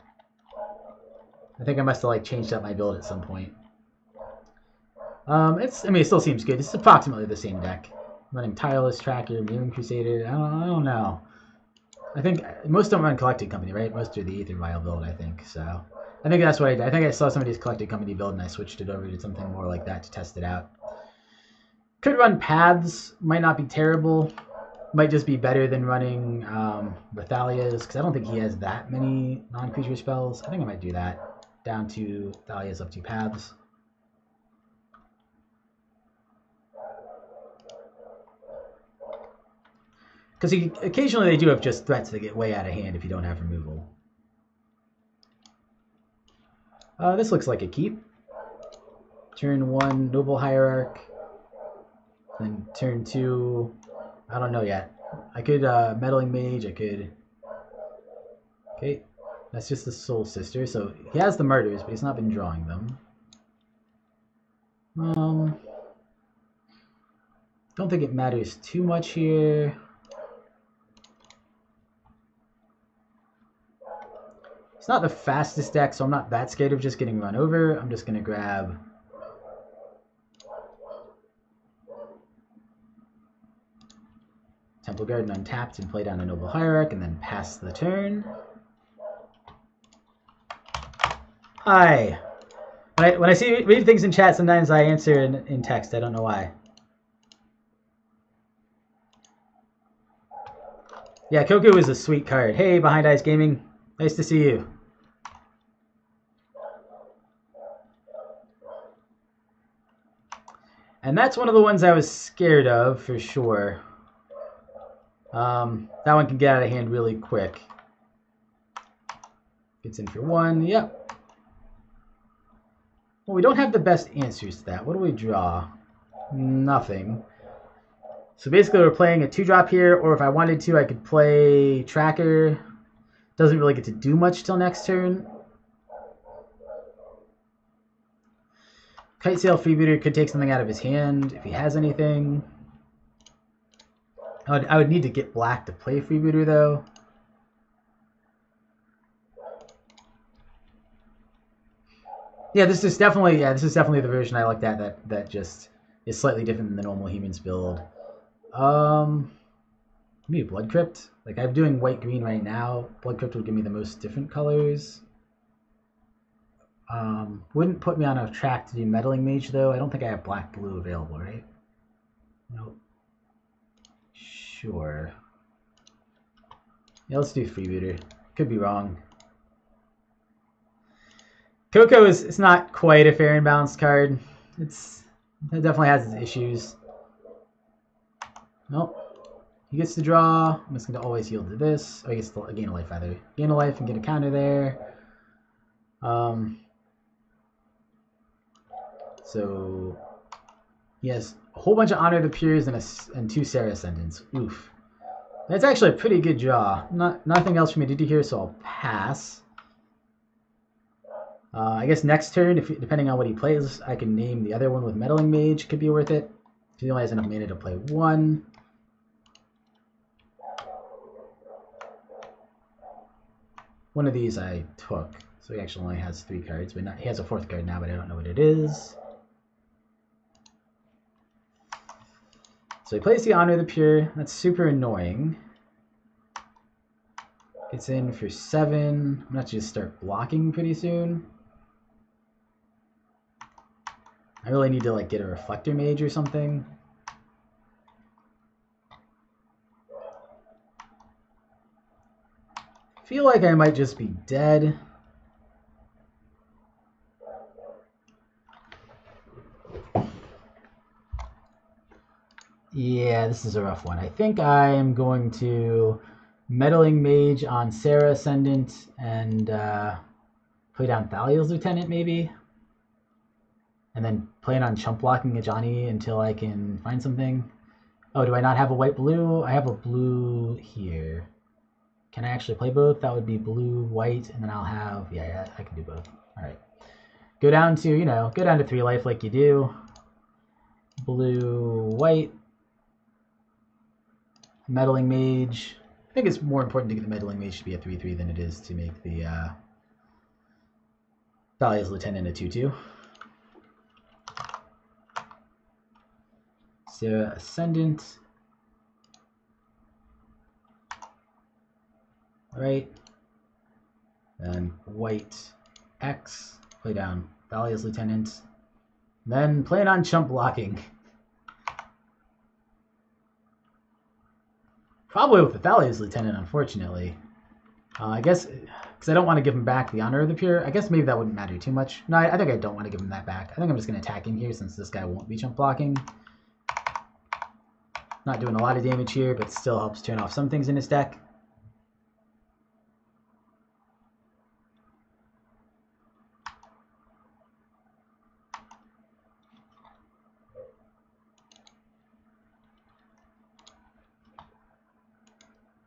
I think I must have like changed up my build at some point. I mean, it still seems good. It's approximately the same deck. Running Tireless Tracker, Moon Crusader. I don't know. I think most don't run Collected Company, right? Most are the Aether Vial build, I think. So I think that's what I did. I think I saw somebody's Collected Company build and I switched it over to something more like that to test it out. Could run Paths. Might not be terrible. Might just be better than running Thalia's, because I don't think he has that many non-creature spells. I think I might do that. Down to Thalia's, up to Paths. Because occasionally they do have just threats that get way out of hand if you don't have removal. This looks like a keep. Turn 1, Noble Hierarch. Then turn 2, I don't know yet. I could Meddling Mage, I could... Okay, that's just the Soul Sister. So he has the Murders, but he's not been drawing them. Don't think it matters too much here. It's not the fastest deck, so I'm not that scared of just getting run over. I'm just going to grab... Temple Garden untapped and play down a Noble Hierarch, and then pass the turn. Hi. When I read things in chat, sometimes I answer in text. I don't know why. Yeah, Koku is a sweet card. Hey, Behind Eyes Gaming. Nice to see you. And that's one of the ones I was scared of, for sure. That one can get out of hand really quick. Gets in for 1, yep. Well, we don't have the best answers to that. What do we draw? Nothing. So basically we're playing a 2-drop here, or if I wanted to, I could play Tracker. Doesn't really get to do much till next turn. Kite Sail Freebooter could take something out of his hand if he has anything. I would need to get black to play Freebooter though. Yeah, this is definitely the version I like that just is slightly different than the normal Humans build. Maybe Blood Crypt. Like I'm doing white green right now. Blood Crypt would give me the most different colors. Wouldn't put me on a track to do Meddling Mage though. I don't think I have black blue available, right? Nope. Sure. Yeah, let's do Freebooter. Could be wrong. Coco it's not quite a fair and balanced card. It definitely has its issues. Nope. He gets to draw. I'm just going to always yield to this. Oh, he gets to gain a life either. Gain a life and get a counter there. So he has a whole bunch of Honor of the Peers and 2 Sarah Ascendants. Oof. That's actually a pretty good draw. Nothing else for me to do here, so I'll pass. I guess next turn, depending on what he plays, I can name the other one with Meddling Mage. Could be worth it. He only has enough mana to play 1. One of these I took, so he actually only has 3 cards. But he has a 4th card now, but I don't know what it is. So he plays the Honor of the Pure. That's super annoying. Gets in for 7. I'm going to have to just start blocking pretty soon. I really need to like get a Reflector Mage or something. I feel like I might just be dead. Yeah, this is a rough one. I think I am going to Meddling Mage on Sarah Ascendant and play down Thalia's Lieutenant maybe. And then plan on chump blocking a Johnny until I can find something. Oh, do I not have a white-blue? I have a blue here. Can I actually play both? That would be blue, white, and then I'll have... Yeah, I can do both. All right. Go down to, go down to 3 life like you do. Blue, white. Meddling Mage. I think it's more important to get the Meddling Mage to be a 3-3 than it is to make the Thalia's Lieutenant a 2-2. Sarah Ascendant. Alright. Then white X. Play down Thalia's Lieutenant. Then plan on chump blocking. Probably with the Thalia's Lieutenant, unfortunately. I guess, because I don't want to give him back the Honor of the Pure. I guess maybe that wouldn't matter too much. No, I think I don't want to give him that back. I think I'm just going to attack him here since this guy won't be chump blocking. Not doing a lot of damage here, but still helps turn off some things in his deck.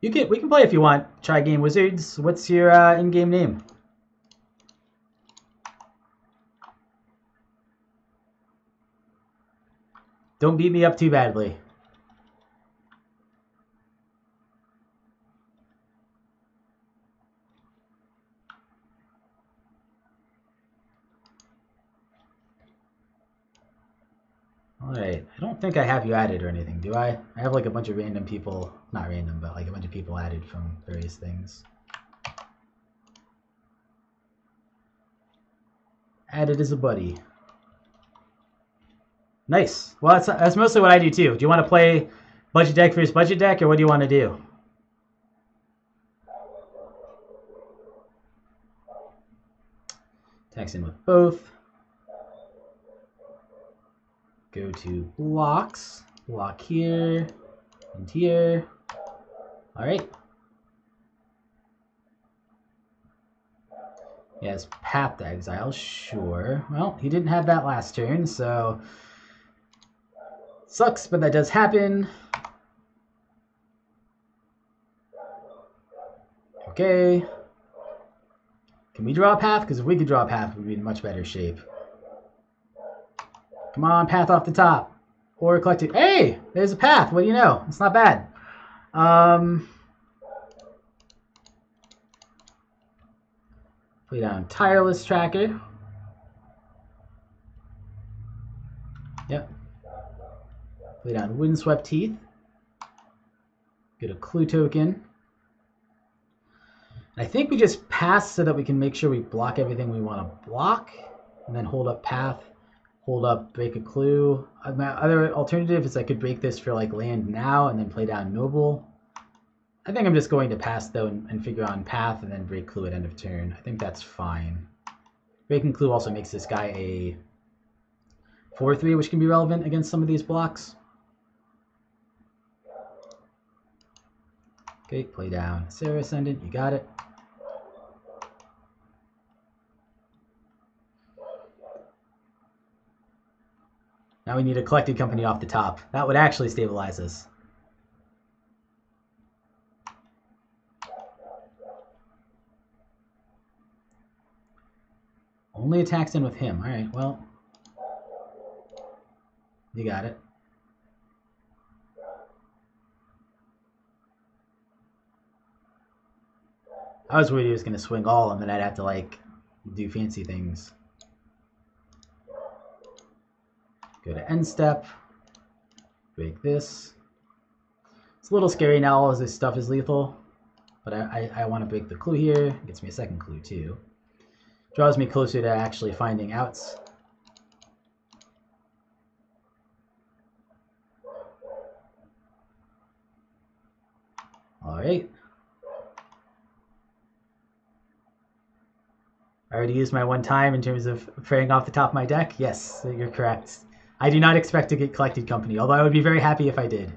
We can play if you want. Try Game Wizards. What's your in-game name? Don't beat me up too badly. Alright, I don't think I have you added or anything, do I? I have like a bunch of random people, not random, but like a bunch of people added from various things. Added as a buddy. Nice. Well, that's mostly what I do too. Do you want to play budget deck versus budget deck, or what do you want to do? Tax in with both. Go to blocks. Block here and here. All right. He has Path to Exile, sure. Well, he didn't have that last turn, so sucks, but that does happen. Okay. Can we draw a path? Because if we could draw a path, we'd be in much better shape. Come on, path off the top. Or collected. Hey! There's a path. What do you know? It's not bad. Play down Tireless Tracker. Yep. Play down Windswept Teeth. Get a clue token. I think we just pass so that we can make sure we block everything we want to block. And then hold up path. Hold up, break a clue. My other alternative is I could break this for like land now and then play down Noble. I think I'm just going to pass though and figure on path and then break clue at end of turn. I think that's fine. Breaking clue also makes this guy a 4-3, which can be relevant against some of these blocks. Okay, play down Sarah Ascendant, you got it. Now we need a collected company off the top. That would actually stabilize us. Only attacks in with him. All right, well, you got it. I was worried he was going to swing all, and then I'd have to, like, do fancy things. Go to end step. Break this. It's a little scary now, all of this stuff is lethal. But I want to break the clue here. Gets me a second clue, too. Draws me closer to actually finding outs. Alright. I already used my one time in terms of praying off the top of my deck. Yes, you're correct. I do not expect to get collected company, although I would be very happy if I did.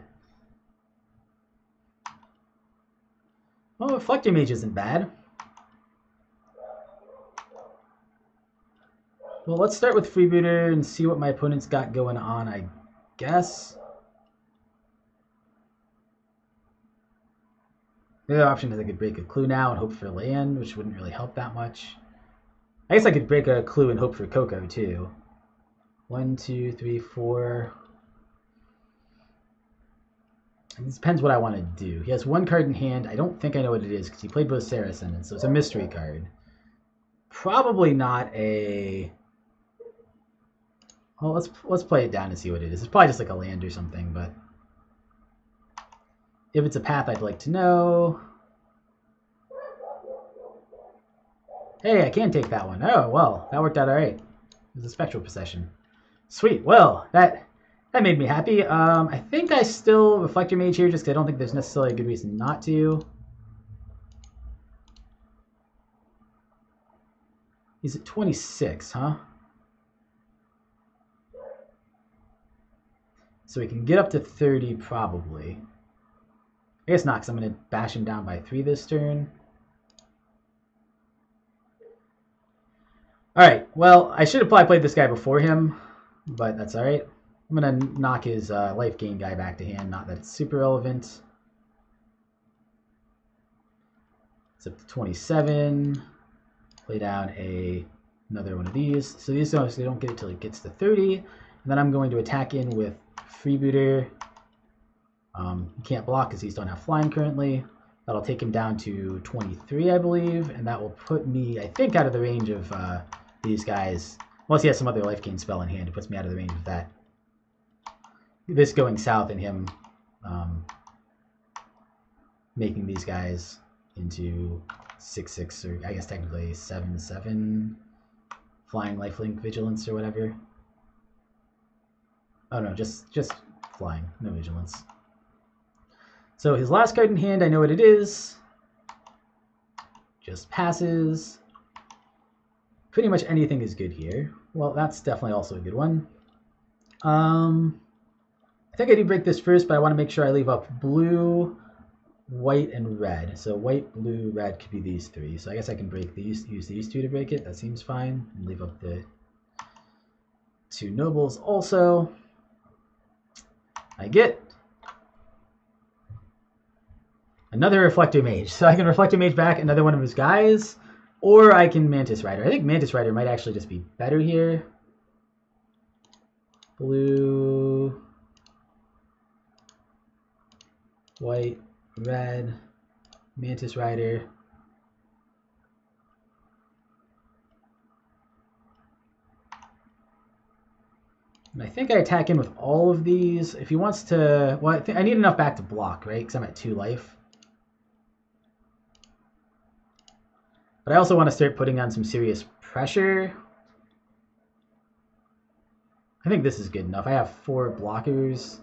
Well, Reflector Mage isn't bad. Well, let's start with Freebooter and see what my opponent's got going on, I guess. The other option is I could break a clue now and hope for land, which wouldn't really help that much. I guess I could break a clue and hope for Coco, too. 1, 2, 3, 4. It depends what I want to do. He has one card in hand. I don't think I know what it is because he played both Sarah Ascendants, so it's a mystery card. Probably not a... Well, let's play it down and see what it is. It's probably just like a land or something, but... If it's a path, I'd like to know. Hey, I can take that one. Oh, well, that worked out all right. It was a Spectral Procession. Sweet. Well, that made me happy. I think I still Reflector Mage here just because I don't think there's necessarily a good reason not to. He's at 26, huh? So we can get up to 30 probably. I guess not, because I'm going to bash him down by 3 this turn. Alright, well, I should have probably played this guy before him, but that's alright. I'm going to knock his life gain guy back to hand, not that it's super relevant. It's up to 27. Play down another one of these. So these obviously don't get it till it gets to 30. And then I'm going to attack in with Freebooter. He can't block because he don't have flying currently. That'll take him down to 23, I believe, and that will put me, I think, out of the range of these guys. Unless he has some other life gain spell in hand, it puts me out of the range of that. This going south and him making these guys into 6/6, or I guess technically 7/7 flying lifelink vigilance or whatever. Oh no, just flying, no vigilance. So his last card in hand, I know what it is. Just passes. Pretty much anything is good here. Well, that's definitely also a good one. I think I do break this first, but I want to make sure I leave up blue, white, and red. So white, blue, red could be these 3. So I guess I can break these, use these 2 to break it. That seems fine. And leave up the 2 nobles also. I get another Reflector Mage. So I can Reflector Mage back another one of his guys, or I can Mantis Rider. I think Mantis Rider might actually just be better here. Blue, white, red, Mantis Rider. And I think I attack in with all of these. If he wants to... Well, I need enough back to block, right? Because I'm at 2 life. But I also want to start putting on some serious pressure. I think this is good enough. I have 4 blockers.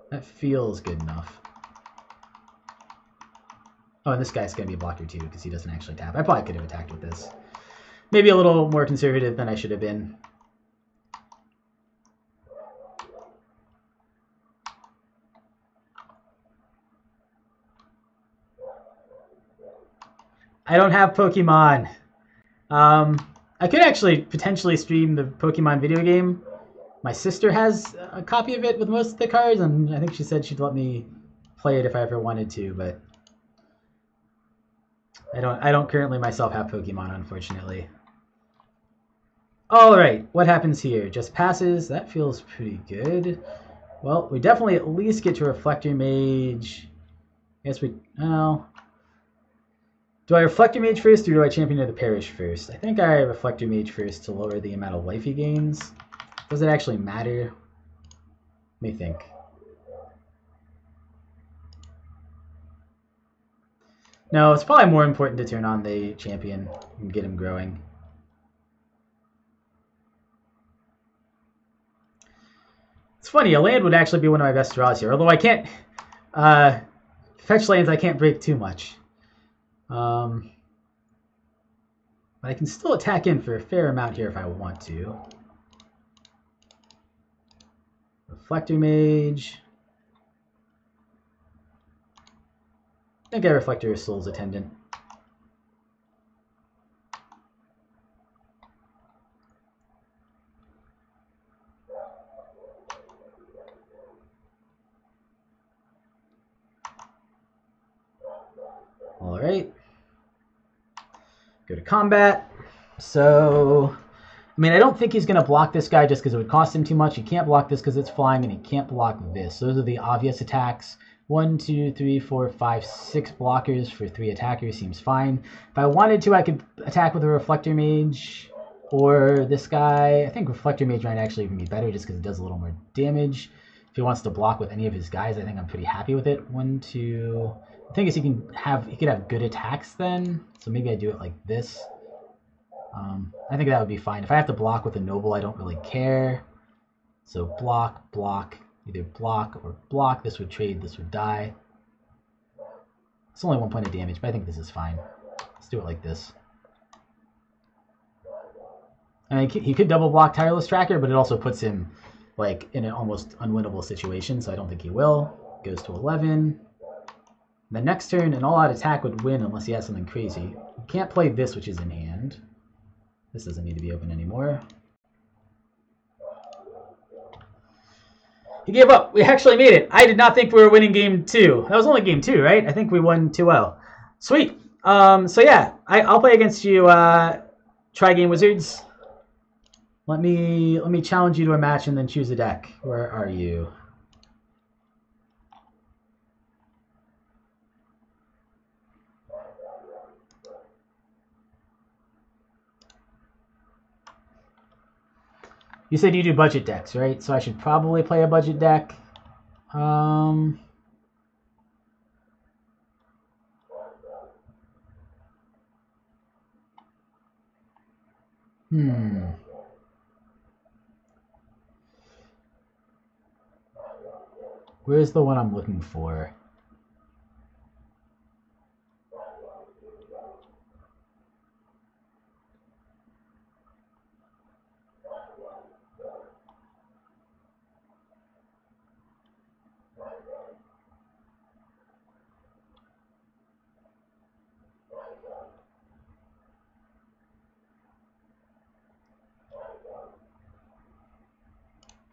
That feels good enough. Oh, and this guy's going to be a blocker too, because he doesn't actually tap. I probably could have attacked with this. Maybe a little more conservative than I should have been. I don't have Pokemon. I could actually potentially stream the Pokemon video game. My sister has a copy of it with most of the cards, and I think she said she'd let me play it if I ever wanted to, but I don't currently myself have Pokemon, unfortunately. Alright, what happens here? Just passes. That feels pretty good. Well, we definitely at least get to Reflector Mage. I guess we... Oh. Do I Reflector Mage first, or do I Champion of the Parish first? I think I Reflector Mage first to lower the amount of life he gains. Does it actually matter? Let me think. No, it's probably more important to turn on the Champion and get him growing. It's funny, a land would actually be one of my best draws here, although I can't... fetch lands I can't break too much. But I can still attack in for a fair amount here if I want to. Reflector Mage. I think I Reflector Soul's Attendant. Alright. Go to combat. So, I mean, I don't think he's going to block this guy just because it would cost him too much. He can't block this because it's flying, and he can't block this. Those are the obvious attacks. 1, 2, 3, 4, 5, 6 blockers for 3 attackers seems fine. If I wanted to, I could attack with a Reflector Mage or this guy. I think Reflector Mage might actually even be better just because it does a little more damage. If he wants to block with any of his guys, I think I'm pretty happy with it. 1, 2... The thing is, he could have good attacks then, so maybe I do it like this. I think that would be fine. If I have to block with a Noble, I don't really care. So block, block, either block or block. This would trade, this would die. It's only 1 point of damage, but I think this is fine. Let's do it like this. I mean, he could double block Tireless Tracker, but it also puts him like in an almost unwinnable situation, so I don't think he will. Goes to 11. The next turn, an all-out attack would win unless he has something crazy. You can't play this, which is in hand. This doesn't need to be open anymore. He gave up. We actually made it. I did not think we were winning game 2. That was only game 2, right? I think we won 2-0. Sweet. So yeah, I'll play against you, Tri-Game Wizards. Let me challenge you to a match and then choose a deck. Where are you? You said you do budget decks, right? So I should probably play a budget deck. Where's the one I'm looking for?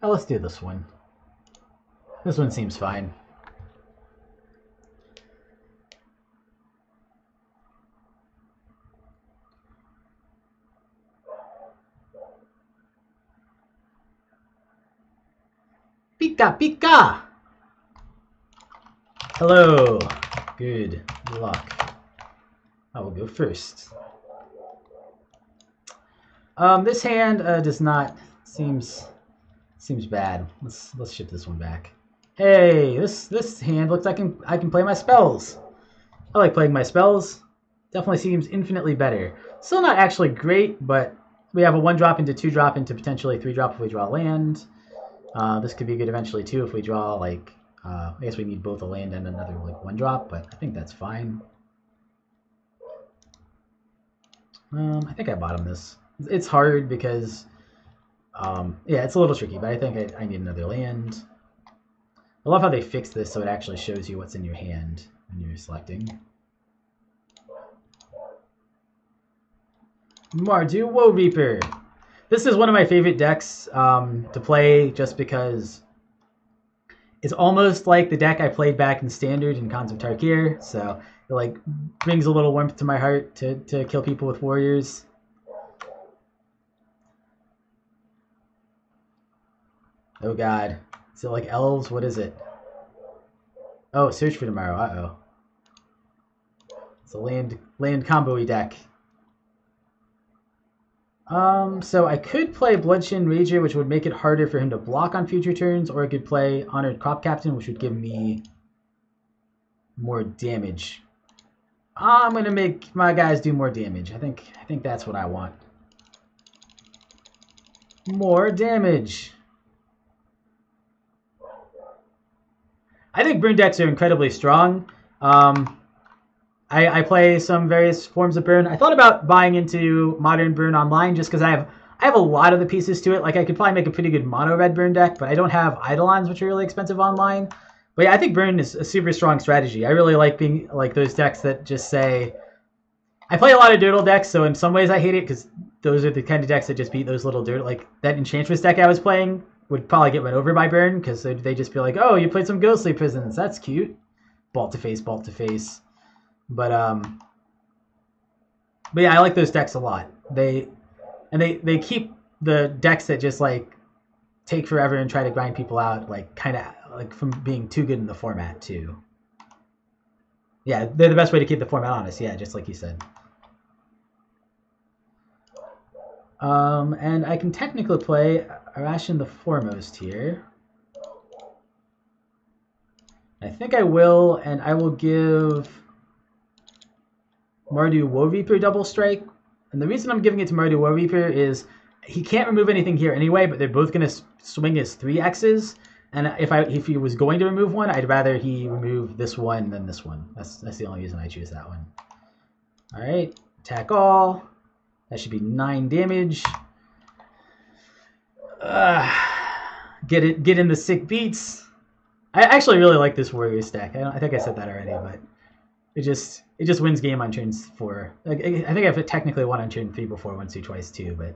Oh, let's do this one. This one seems fine. Pika Pika! Hello. Good luck. I will go first. This hand does not seems bad. Let's ship this one back. Hey, this hand looks like I can play my spells. I like playing my spells. Definitely seems infinitely better. Still not actually great, but we have a 1-drop into 2-drop into potentially 3-drop if we draw land. This could be good eventually too if we draw like I guess we need both a land and another like 1-drop, but I think that's fine. I think I bottom this. It's hard because yeah, it's a little tricky, but I think I need another land. I love how they fixed this so it actually shows you what's in your hand when you're selecting. Mardu Woe Reaper. This is one of my favorite decks to play just because it's almost like the deck I played back in Standard in Khans of Tarkir, so it like brings a little warmth to my heart to kill people with warriors. Oh god. Is it like elves? What is it? Oh, Search for Tomorrow. Uh-oh. It's a land combo-y deck. So I could play Bloodshin Rager, which would make it harder for him to block on future turns, or I could play Honored Crop Captain, which would give me more damage. I'm gonna make my guys do more damage. I think that's what I want. More damage. I think burn decks are incredibly strong. I play some various forms of burn. I thought about buying into modern burn online just because I have a lot of the pieces to it. Like I could probably make a pretty good mono red burn deck, but I don't have Eidolons, which are really expensive online. But yeah, I think burn is a super strong strategy. I really like being like those decks that just say. I play a lot of Dirtle decks, so in some ways I hate it because those are the kind of decks that just beat those little dirt. Like that Enchantress deck I was playing would probably get run over by burn because they just be like, oh, you played some Ghostly Prisons, that's cute. Bolt to face, bolt to face. But yeah, I like those decks a lot. They keep the decks that just like take forever and try to grind people out, like kind of like from being too good in the format too. Yeah, they're the best way to keep the format honest. Yeah, just like you said. And I can technically play Arashin the Foremost here. I think I will, and I will give Mardu Woreeper double strike. And the reason I'm giving it to Mardu Woreeper is he can't remove anything here anyway, but they're both going to swing his 3Xs. And if he was going to remove one, I'd rather he remove this one than this one. That's the only reason I choose that one. All right, attack all. That should be 9 damage. Get in the sick beats. I actually really like this Warriors deck. I think I said that already, but it just wins game on turns 4. Like, I think I've technically won on turn 3 before, once or twice too, but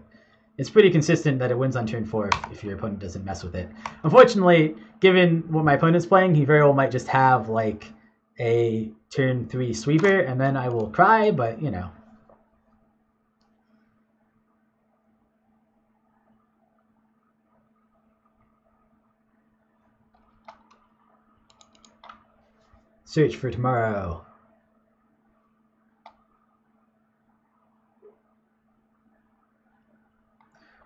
it's pretty consistent that it wins on turn 4 if your opponent doesn't mess with it. Unfortunately, given what my opponent's playing, he very well might just have like a turn 3 sweeper, and then I will cry, but you know. Search for Tomorrow.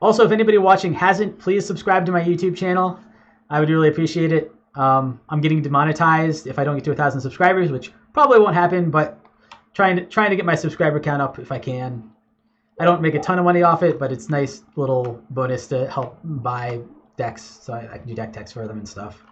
Also, if anybody watching hasn't, please subscribe to my YouTube channel. I would really appreciate it. I'm getting demonetized if I don't get to 1,000 subscribers, which probably won't happen, but trying to get my subscriber count up if I can. I don't make a ton of money off it, but it's a nice little bonus to help buy decks, so I can do deck techs for them and stuff.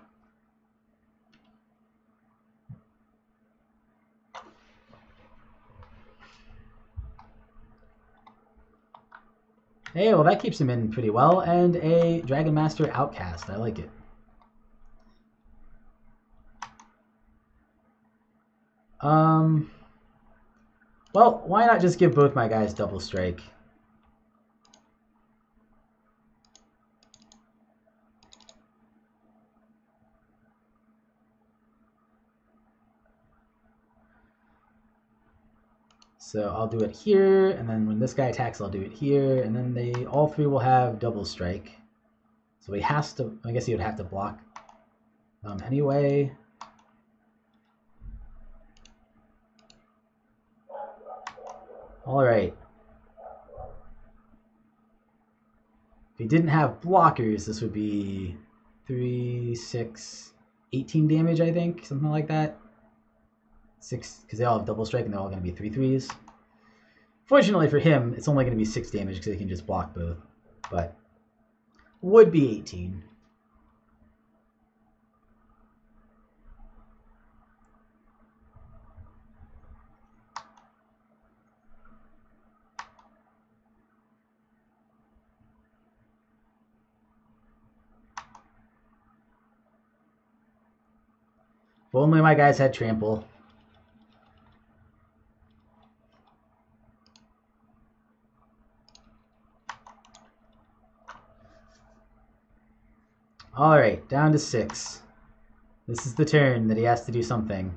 Hey, well that keeps him in pretty well, and a Dragon Master Outcast. I like it. Well, why not just give both my guys double strike? So I'll do it here, and then when this guy attacks, I'll do it here, and then all 3 will have double strike. So he has to, I guess he would have to block anyway. All right. If he didn't have blockers, this would be 3, 6, 18 damage, I think, something like that. 6, because they all have double strike and they're all going to be 3/3s. Fortunately for him, it's only going to be 6 damage because he can just block both, but would be 18. If only my guys had trample. Alright, down to 6. This is the turn that he has to do something.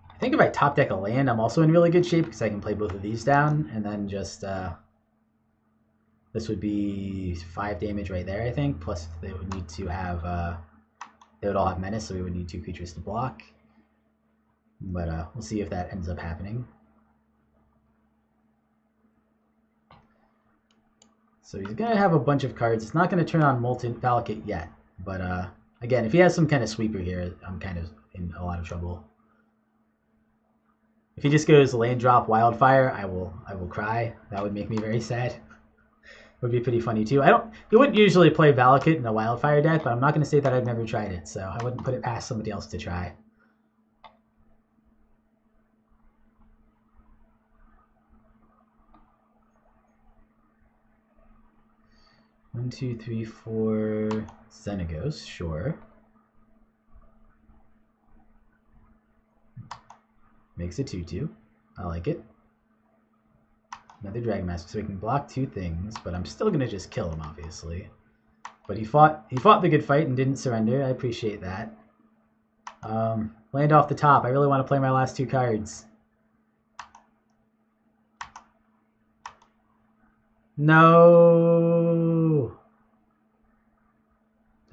I think if I top deck a land, I'm also in really good shape because I can play both of these down and then just this would be 5 damage right there, I think. Plus they would need to have they would all have menace, so we would need 2 creatures to block. But we'll see if that ends up happening. So he's going to have a bunch of cards. It's not going to turn on Molten Valakut yet. But again, if he has some kind of sweeper here, I'm kind of in a lot of trouble. If he just goes land drop Wildfire, I will cry. That would make me very sad. Would be pretty funny too. You wouldn't usually play Valakut in a Wildfire deck, but I'm not going to say that I've never tried it, so I wouldn't put it past somebody else to try. One, two, three, 4 Xenagos, sure. Makes a 2/2. I like it. Another Dragon Master, so we can block 2 things, but I'm still gonna just kill him, obviously. But he fought the good fight and didn't surrender. I appreciate that. Land off the top. I really want to play my last 2 cards. No.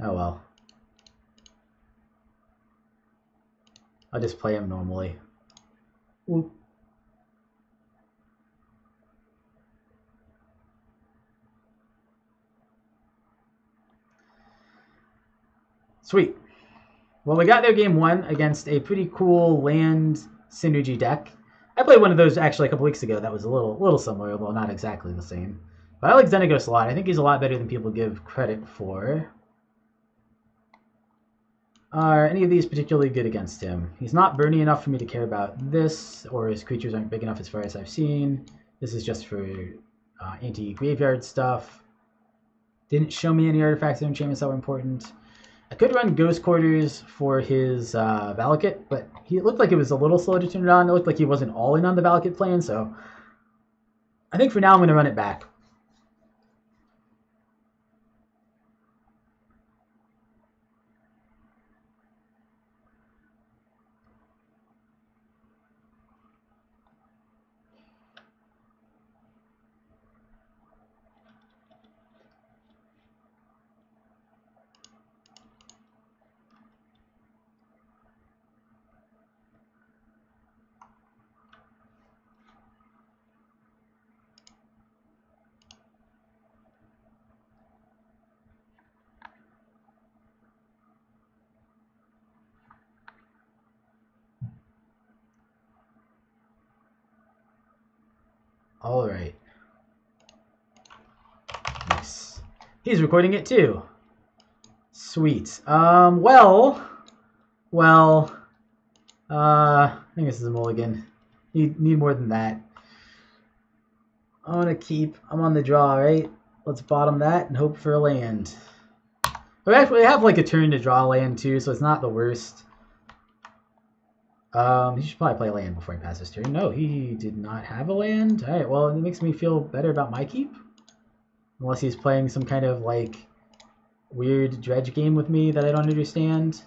Oh well. I'll just play him normally. Whoop. Sweet. Well, we got there game 1 against a pretty cool land synergy deck. I played one of those actually a couple weeks ago that was a little similar, although not exactly the same. But I like Xenagos a lot. I think he's a lot better than people give credit for. Are any of these particularly good against him? He's not burny enough for me to care about this, or his creatures aren't big enough as far as I've seen. This is just for anti-graveyard stuff. Didn't show me any artifacts or enchantments that were important. I could run Ghost Quarters for his Valakut, but it looked like it was a little slow to turn it on. It looked like he wasn't all in on the Valakut plan, so I think for now I'm going to run it back. All right. Nice. He's recording it too. Sweet. Well, I think this is a mulligan. Need more than that. I want to keep. I'm on the draw, right? Let's bottom that and hope for a land. We actually have like a turn to draw land too, so it's not the worst. He should probably play a land before he passes his turn. No, he did not have a land. All right, well, it makes me feel better about my keep. Unless he's playing some kind of like weird dredge game with me that I don't understand.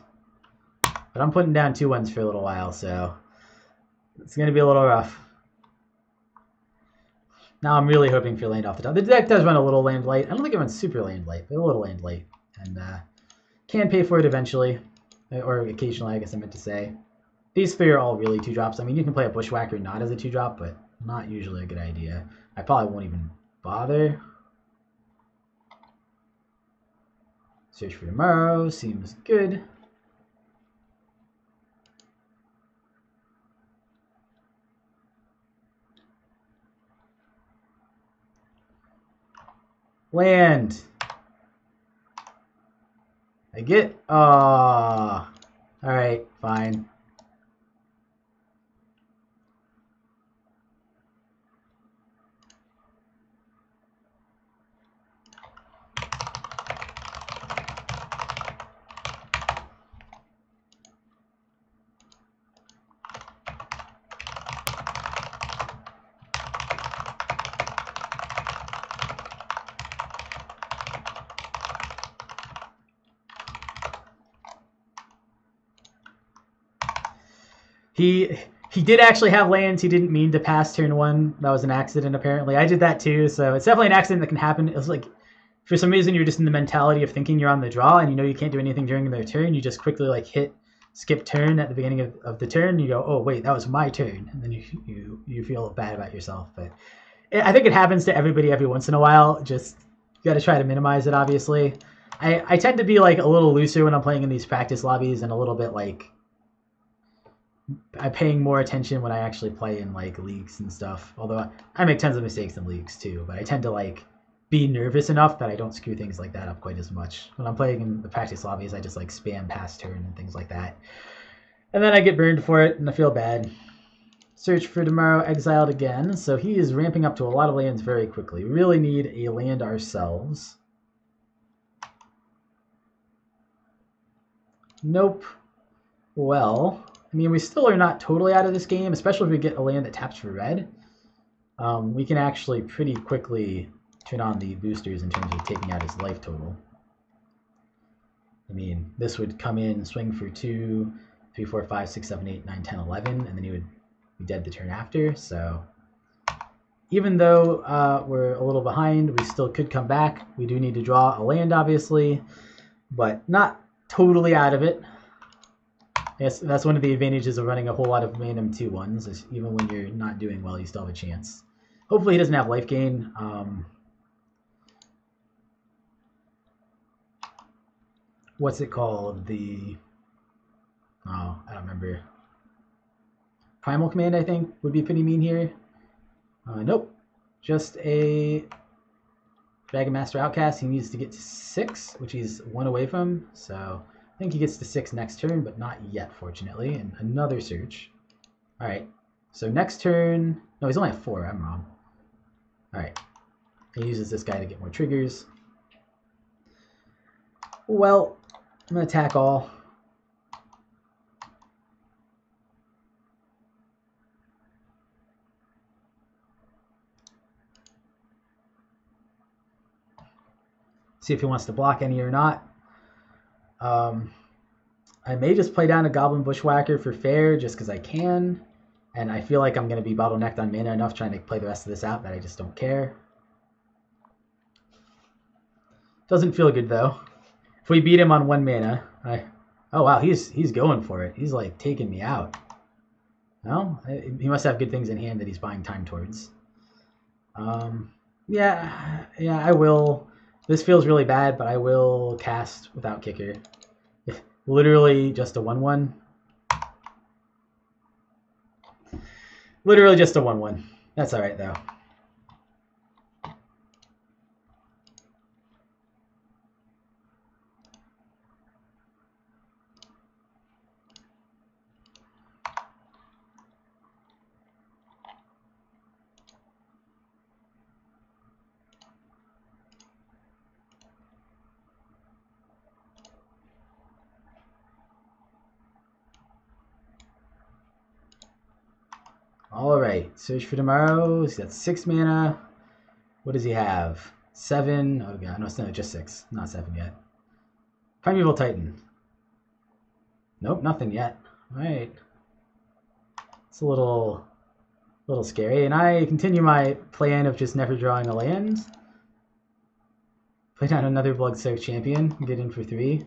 But I'm putting down 2-1s for a little while, so it's going to be a little rough. Now I'm really hoping for land off the top. The deck does run a little land light. I don't think it runs super land light, but a little land light. And can pay for it eventually. Or occasionally, I guess I meant to say. These 3 are all really 2-drops. I mean, you can play a Bushwhacker not as a 2-drop, but not usually a good idea. I probably won't even bother. Search for Tomorrow seems good. Land. I get. All right, fine. He did actually have lands he didn't mean to pass turn 1. That was an accident, apparently. I did that too, so it's definitely an accident that can happen. It was like, for some reason, you're just in the mentality of thinking you're on the draw, and you know you can't do anything during their turn. You just quickly like hit skip turn at the beginning of the turn. You go, oh wait, that was my turn, and then you feel bad about yourself. But I think it happens to everybody every once in a while. Just you got to try to minimize it, obviously. I tend to be like a little looser when I'm playing in these practice lobbies, and a little bit like I'm paying more attention when I actually play in like leagues and stuff. Although I make tons of mistakes in leagues too, but I tend to like be nervous enough that I don't screw things like that up quite as much. When I'm playing in the practice lobbies, I just like spam pass turn and things like that. And then I get burned for it and I feel bad. Search for Tomorrow, exiled again. So he is ramping up to a lot of lands very quickly. We really need a land ourselves. Nope. Well, I mean, we still are not totally out of this game, especially if we get a land that taps for red. We can actually pretty quickly turn on the boosters in terms of taking out his life total. I mean, this would come in, swing for 2, 3, 4, 5, 6, 7, 8, 9, 10, 11, and then he would be dead the turn after. So even though we're a little behind, we still could come back. We do need to draw a land, obviously, but not totally out of it. Yes, that's one of the advantages of running a whole lot of random 2-1s, is even when you're not doing well, you still have a chance. Hopefully he doesn't have life gain. What's it called? Oh, I don't remember. Primal Command, I think, would be pretty mean here. Nope. Just a Dragon Master Outcast. He needs to get to 6, which he's 1 away from. So I think he gets to 6 next turn, but not yet, fortunately. And another search. All right. So next turn... No, he's only at 4. I'm wrong. All right. He uses this guy to get more triggers. Well, I'm going to attack all. See if he wants to block any or not. I may just play down a Goblin Bushwhacker for fair just because I can. And I feel like I'm going to be bottlenecked on mana enough trying to play the rest of this out that I just don't care. Doesn't feel good though. If we beat him on 1 mana, oh wow, he's going for it. He's like taking me out. Well, he must have good things in hand that he's buying time towards. Yeah, I will. This feels really bad, but I will cast without kicker. Literally just a 1/1. Literally just a 1/1. That's alright though. Alright, search for Tomorrow. He's got 6 mana. What does he have? 7. Oh god, no, it's just 6. Not 7 yet. Primeval Titan. Nope, nothing yet. Alright. It's a little scary. And I continue my plan of just never drawing a land. Play down another Bloodsoaked Champion. Get in for 3.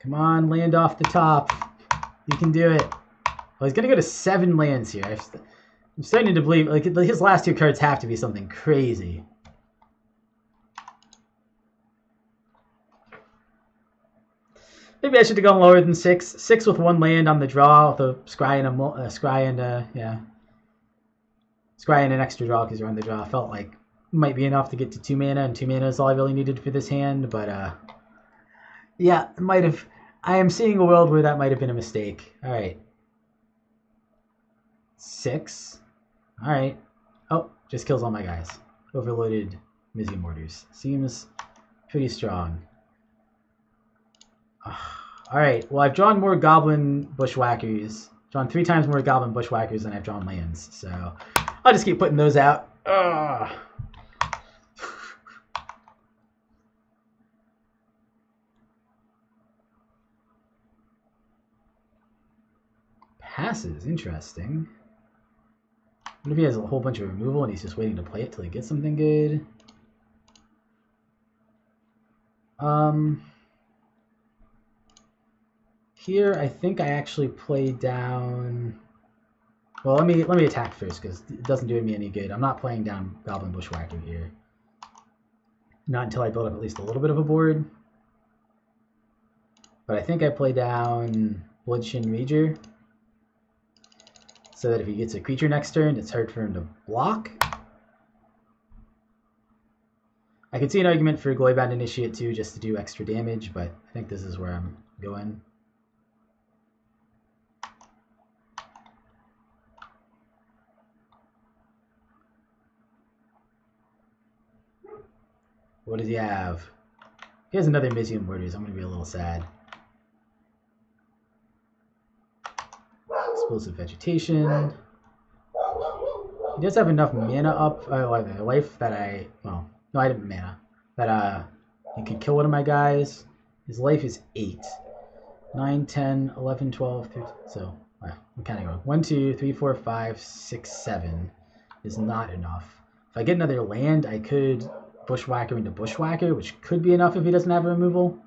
Come on, land off the top. You can do it. Well, he's going to go to 7 lands here. I'm starting to believe, like, his last 2 cards have to be something crazy. Maybe I should have gone lower than 6. 6 with 1 land on the draw with a scry and scry and an extra draw because you're on the draw. Felt like might be enough to get to 2 mana, and 2 mana is all I really needed for this hand. But yeah, it might have. I am seeing a world where that might have been a mistake. All right, 6. All right. Oh, just kills all my guys. Overloaded Mizzy Mortars. Seems pretty strong. Alright, well I've drawn more Goblin Bushwhackers. Drawn 3 times more Goblin Bushwhackers than I've drawn lands, so I'll just keep putting those out. Ugh. passes. Interesting. What if he has a whole bunch of removal and he's just waiting to play it till he gets something good? Here I think I actually play down. Well, let me attack first because it doesn't do me any good. I'm not playing down Goblin Bushwhacker here. Not until I build up at least a little bit of a board. But I think I play down Bloodshin Rager, so that if he gets a creature next turn, it's hard for him to block. I could see an argument for Glorybound Initiate too, just to do extra damage, but I think this is where I'm going. What does he have? He has another Mizium Mortars. I'm going to be a little sad. Explosive Vegetation. He does have enough mana up, life that well, no, I didn't mana. That he can kill one of my guys. His life is 8. 9, 10, 11, 12, 13. So, wow, I'm counting wrong. 1, 2, 3, 4, 5, 6, 7 is not enough. If I get another land, I could Bushwhacker into Bushwhacker, which could be enough if he doesn't have a removal.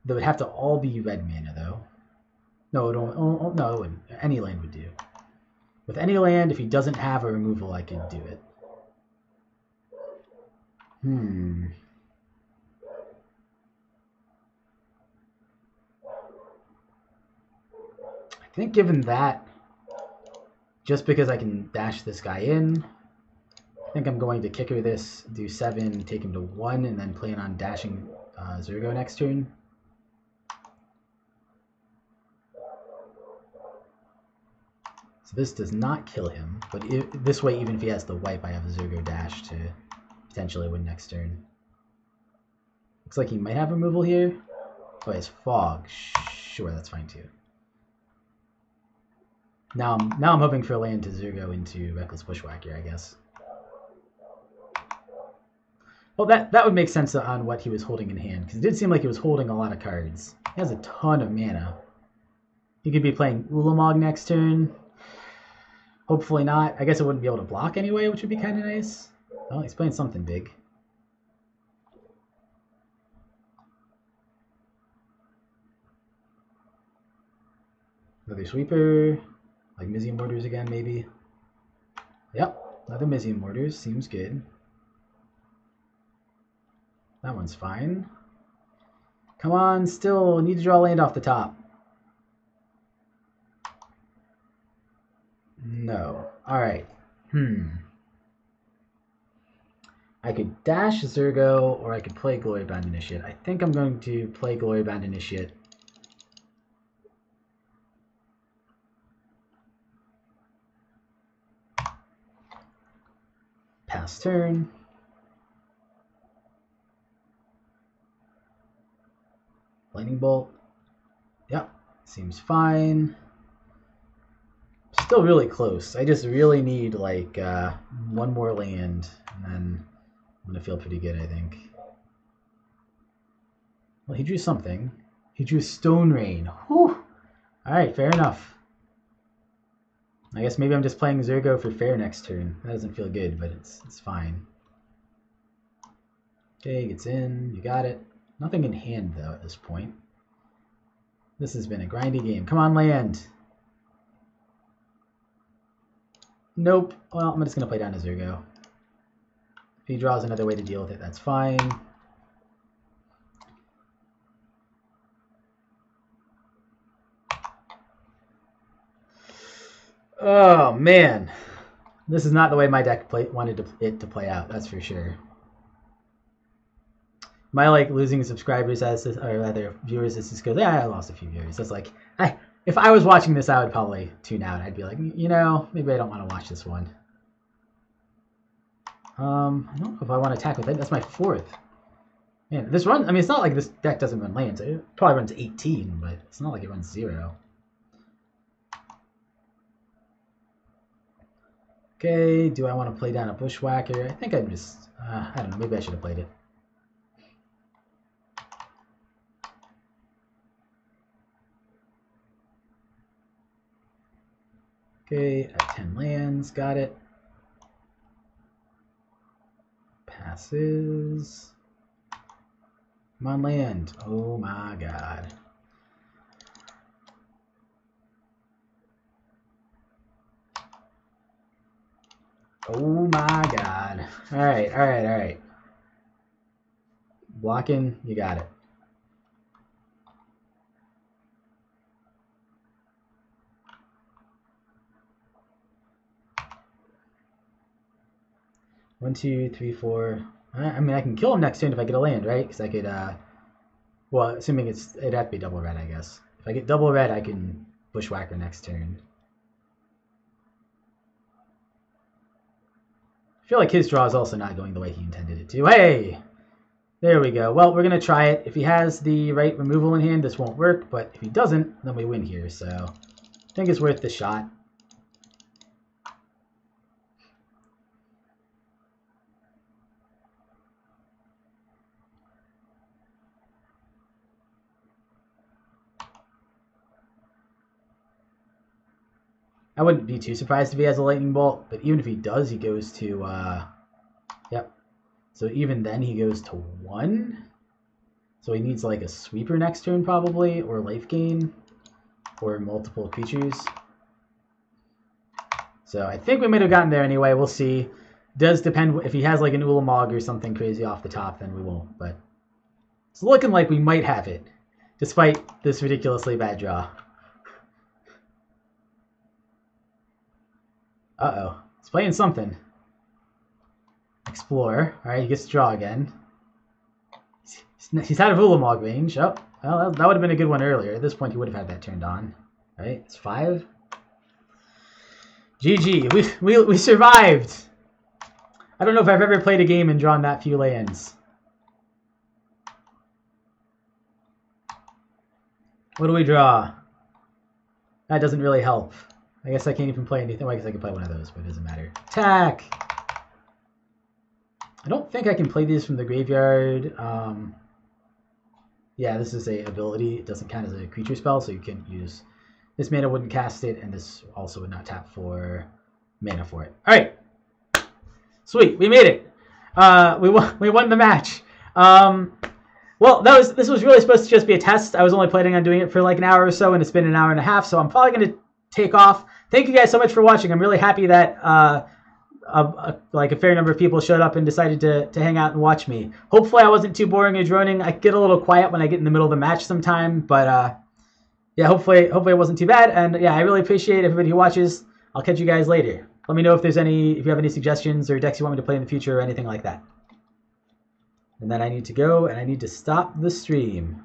They would have to all be red mana, though. No, no, it wouldn't. Any land would do. With any land, if he doesn't have a removal, I could do it. I think given that, just because I can dash this guy in, I think I'm going to kicker this, do 7, take him to 1, and then plan on dashing Zergo next turn. So this does not kill him, but this way, even if he has the wipe, I have a Zergo dash to potentially win next turn. Looks like he might have removal here. Oh, he has Fog. Sure, that's fine too. Now I'm hoping for a land to Zergo into Reckless Bushwhacker, I guess. Well, that would make sense on what he was holding in hand, because it did seem like he was holding a lot of cards. He has a ton of mana. He could be playing Ulamog next turn. Hopefully not. I guess it wouldn't be able to block anyway, which would be kind of nice. Well, he's playing something big. Another sweeper. Like Mizium Mortars again, maybe. Yep, another Mizium Mortars. Seems good. That one's fine. Come on, still need to draw land off the top. No. Alright. I could dash Zergo, or I could play Glorybound Initiate. I think I'm going to play Glorybound Initiate. Pass turn. Lightning Bolt. Yep, seems fine. Still really close. I just really need like one more land, and then I'm gonna feel pretty good, I think. Well, he drew something. He drew Stone Rain. Whew. Alright, fair enough. I guess maybe I'm just playing Zergo for fair next turn. That doesn't feel good, but it's fine. Okay, gets in. You got it. Nothing in hand, though, at this point. This has been a grindy game. Come on, land. Nope. Well, I'm just going to play down to Zergo. If he draws another way to deal with it, that's fine. Oh, man. This is not the way my deck wanted it to play out, that's for sure. My losing subscribers or other viewers as this goes, yeah, I lost a few viewers. It's like, if I was watching this, I would probably tune out. I'd be like, maybe I don't want to watch this one. I don't know if I want to attack with it. That's my 4th. Man, this run, I mean, it's not like this deck doesn't run lands. It probably runs 18, but it's not like it runs 0. Okay, do I want to play down a Bushwhacker? I think I'm just, I don't know, maybe I should have played it. Okay, at 10 lands, got it. Passes. Come on, land. Oh my god. Oh my god. Alright, alright, alright. Blocking, you got it. One, two, three, four. I mean, I can kill him next turn if I get a land, right? Because I could, well, assuming it'd have to be double red, I guess. If I get double red, I can Bushwhacker next turn. I feel like his draw is also not going the way he intended it to. Hey! There we go. Well, we're going to try it. If he has the right removal in hand, this won't work. But if he doesn't, then we win here. So I think it's worth the shot. I wouldn't be too surprised if he has a lightning bolt, but even if he does, he goes to, yep. So even then he goes to 1. So he needs like a sweeper next turn probably, or life gain, or multiple creatures. So I think we might have gotten there anyway, we'll see. Does depend, if he has like an Ulamog or something crazy off the top, then we won't, but it's looking like we might have it, despite this ridiculously bad draw. Uh-oh. It's playing something. Explore. Alright, he gets to draw again. He's out of Ulamog range. Oh, well, that would have been a good one earlier. At this point, he would have had that turned on. Right? It's 5. GG. We survived. I don't know if I've ever played a game and drawn that few lands. What do we draw? That doesn't really help. I guess I can't even play anything. Well, I guess I can play one of those, but it doesn't matter. Attack! I don't think I can play these from the graveyard. Yeah, this is a ability. It doesn't count as a creature spell, so you can use... This mana wouldn't cast it, and this also would not tap for mana for it. Alright! Sweet, we made it! We won the match. Well, this was really supposed to just be a test. I was only planning on doing it for like an hour or so, and it's been an hour and a half, so I'm probably going to take off. Thank you guys so much for watching. I'm really happy that like a fair number of people showed up and decided to hang out and watch me. Hopefully I wasn't too boring or droning. I get a little quiet when I get in the middle of the match sometime, but yeah, hopefully it wasn't too bad. And yeah, I really appreciate everybody who watches. I'll catch you guys later. Let me know if you have any suggestions or decks you want me to play in the future or anything like that. And then I need to go and I need to stop the stream.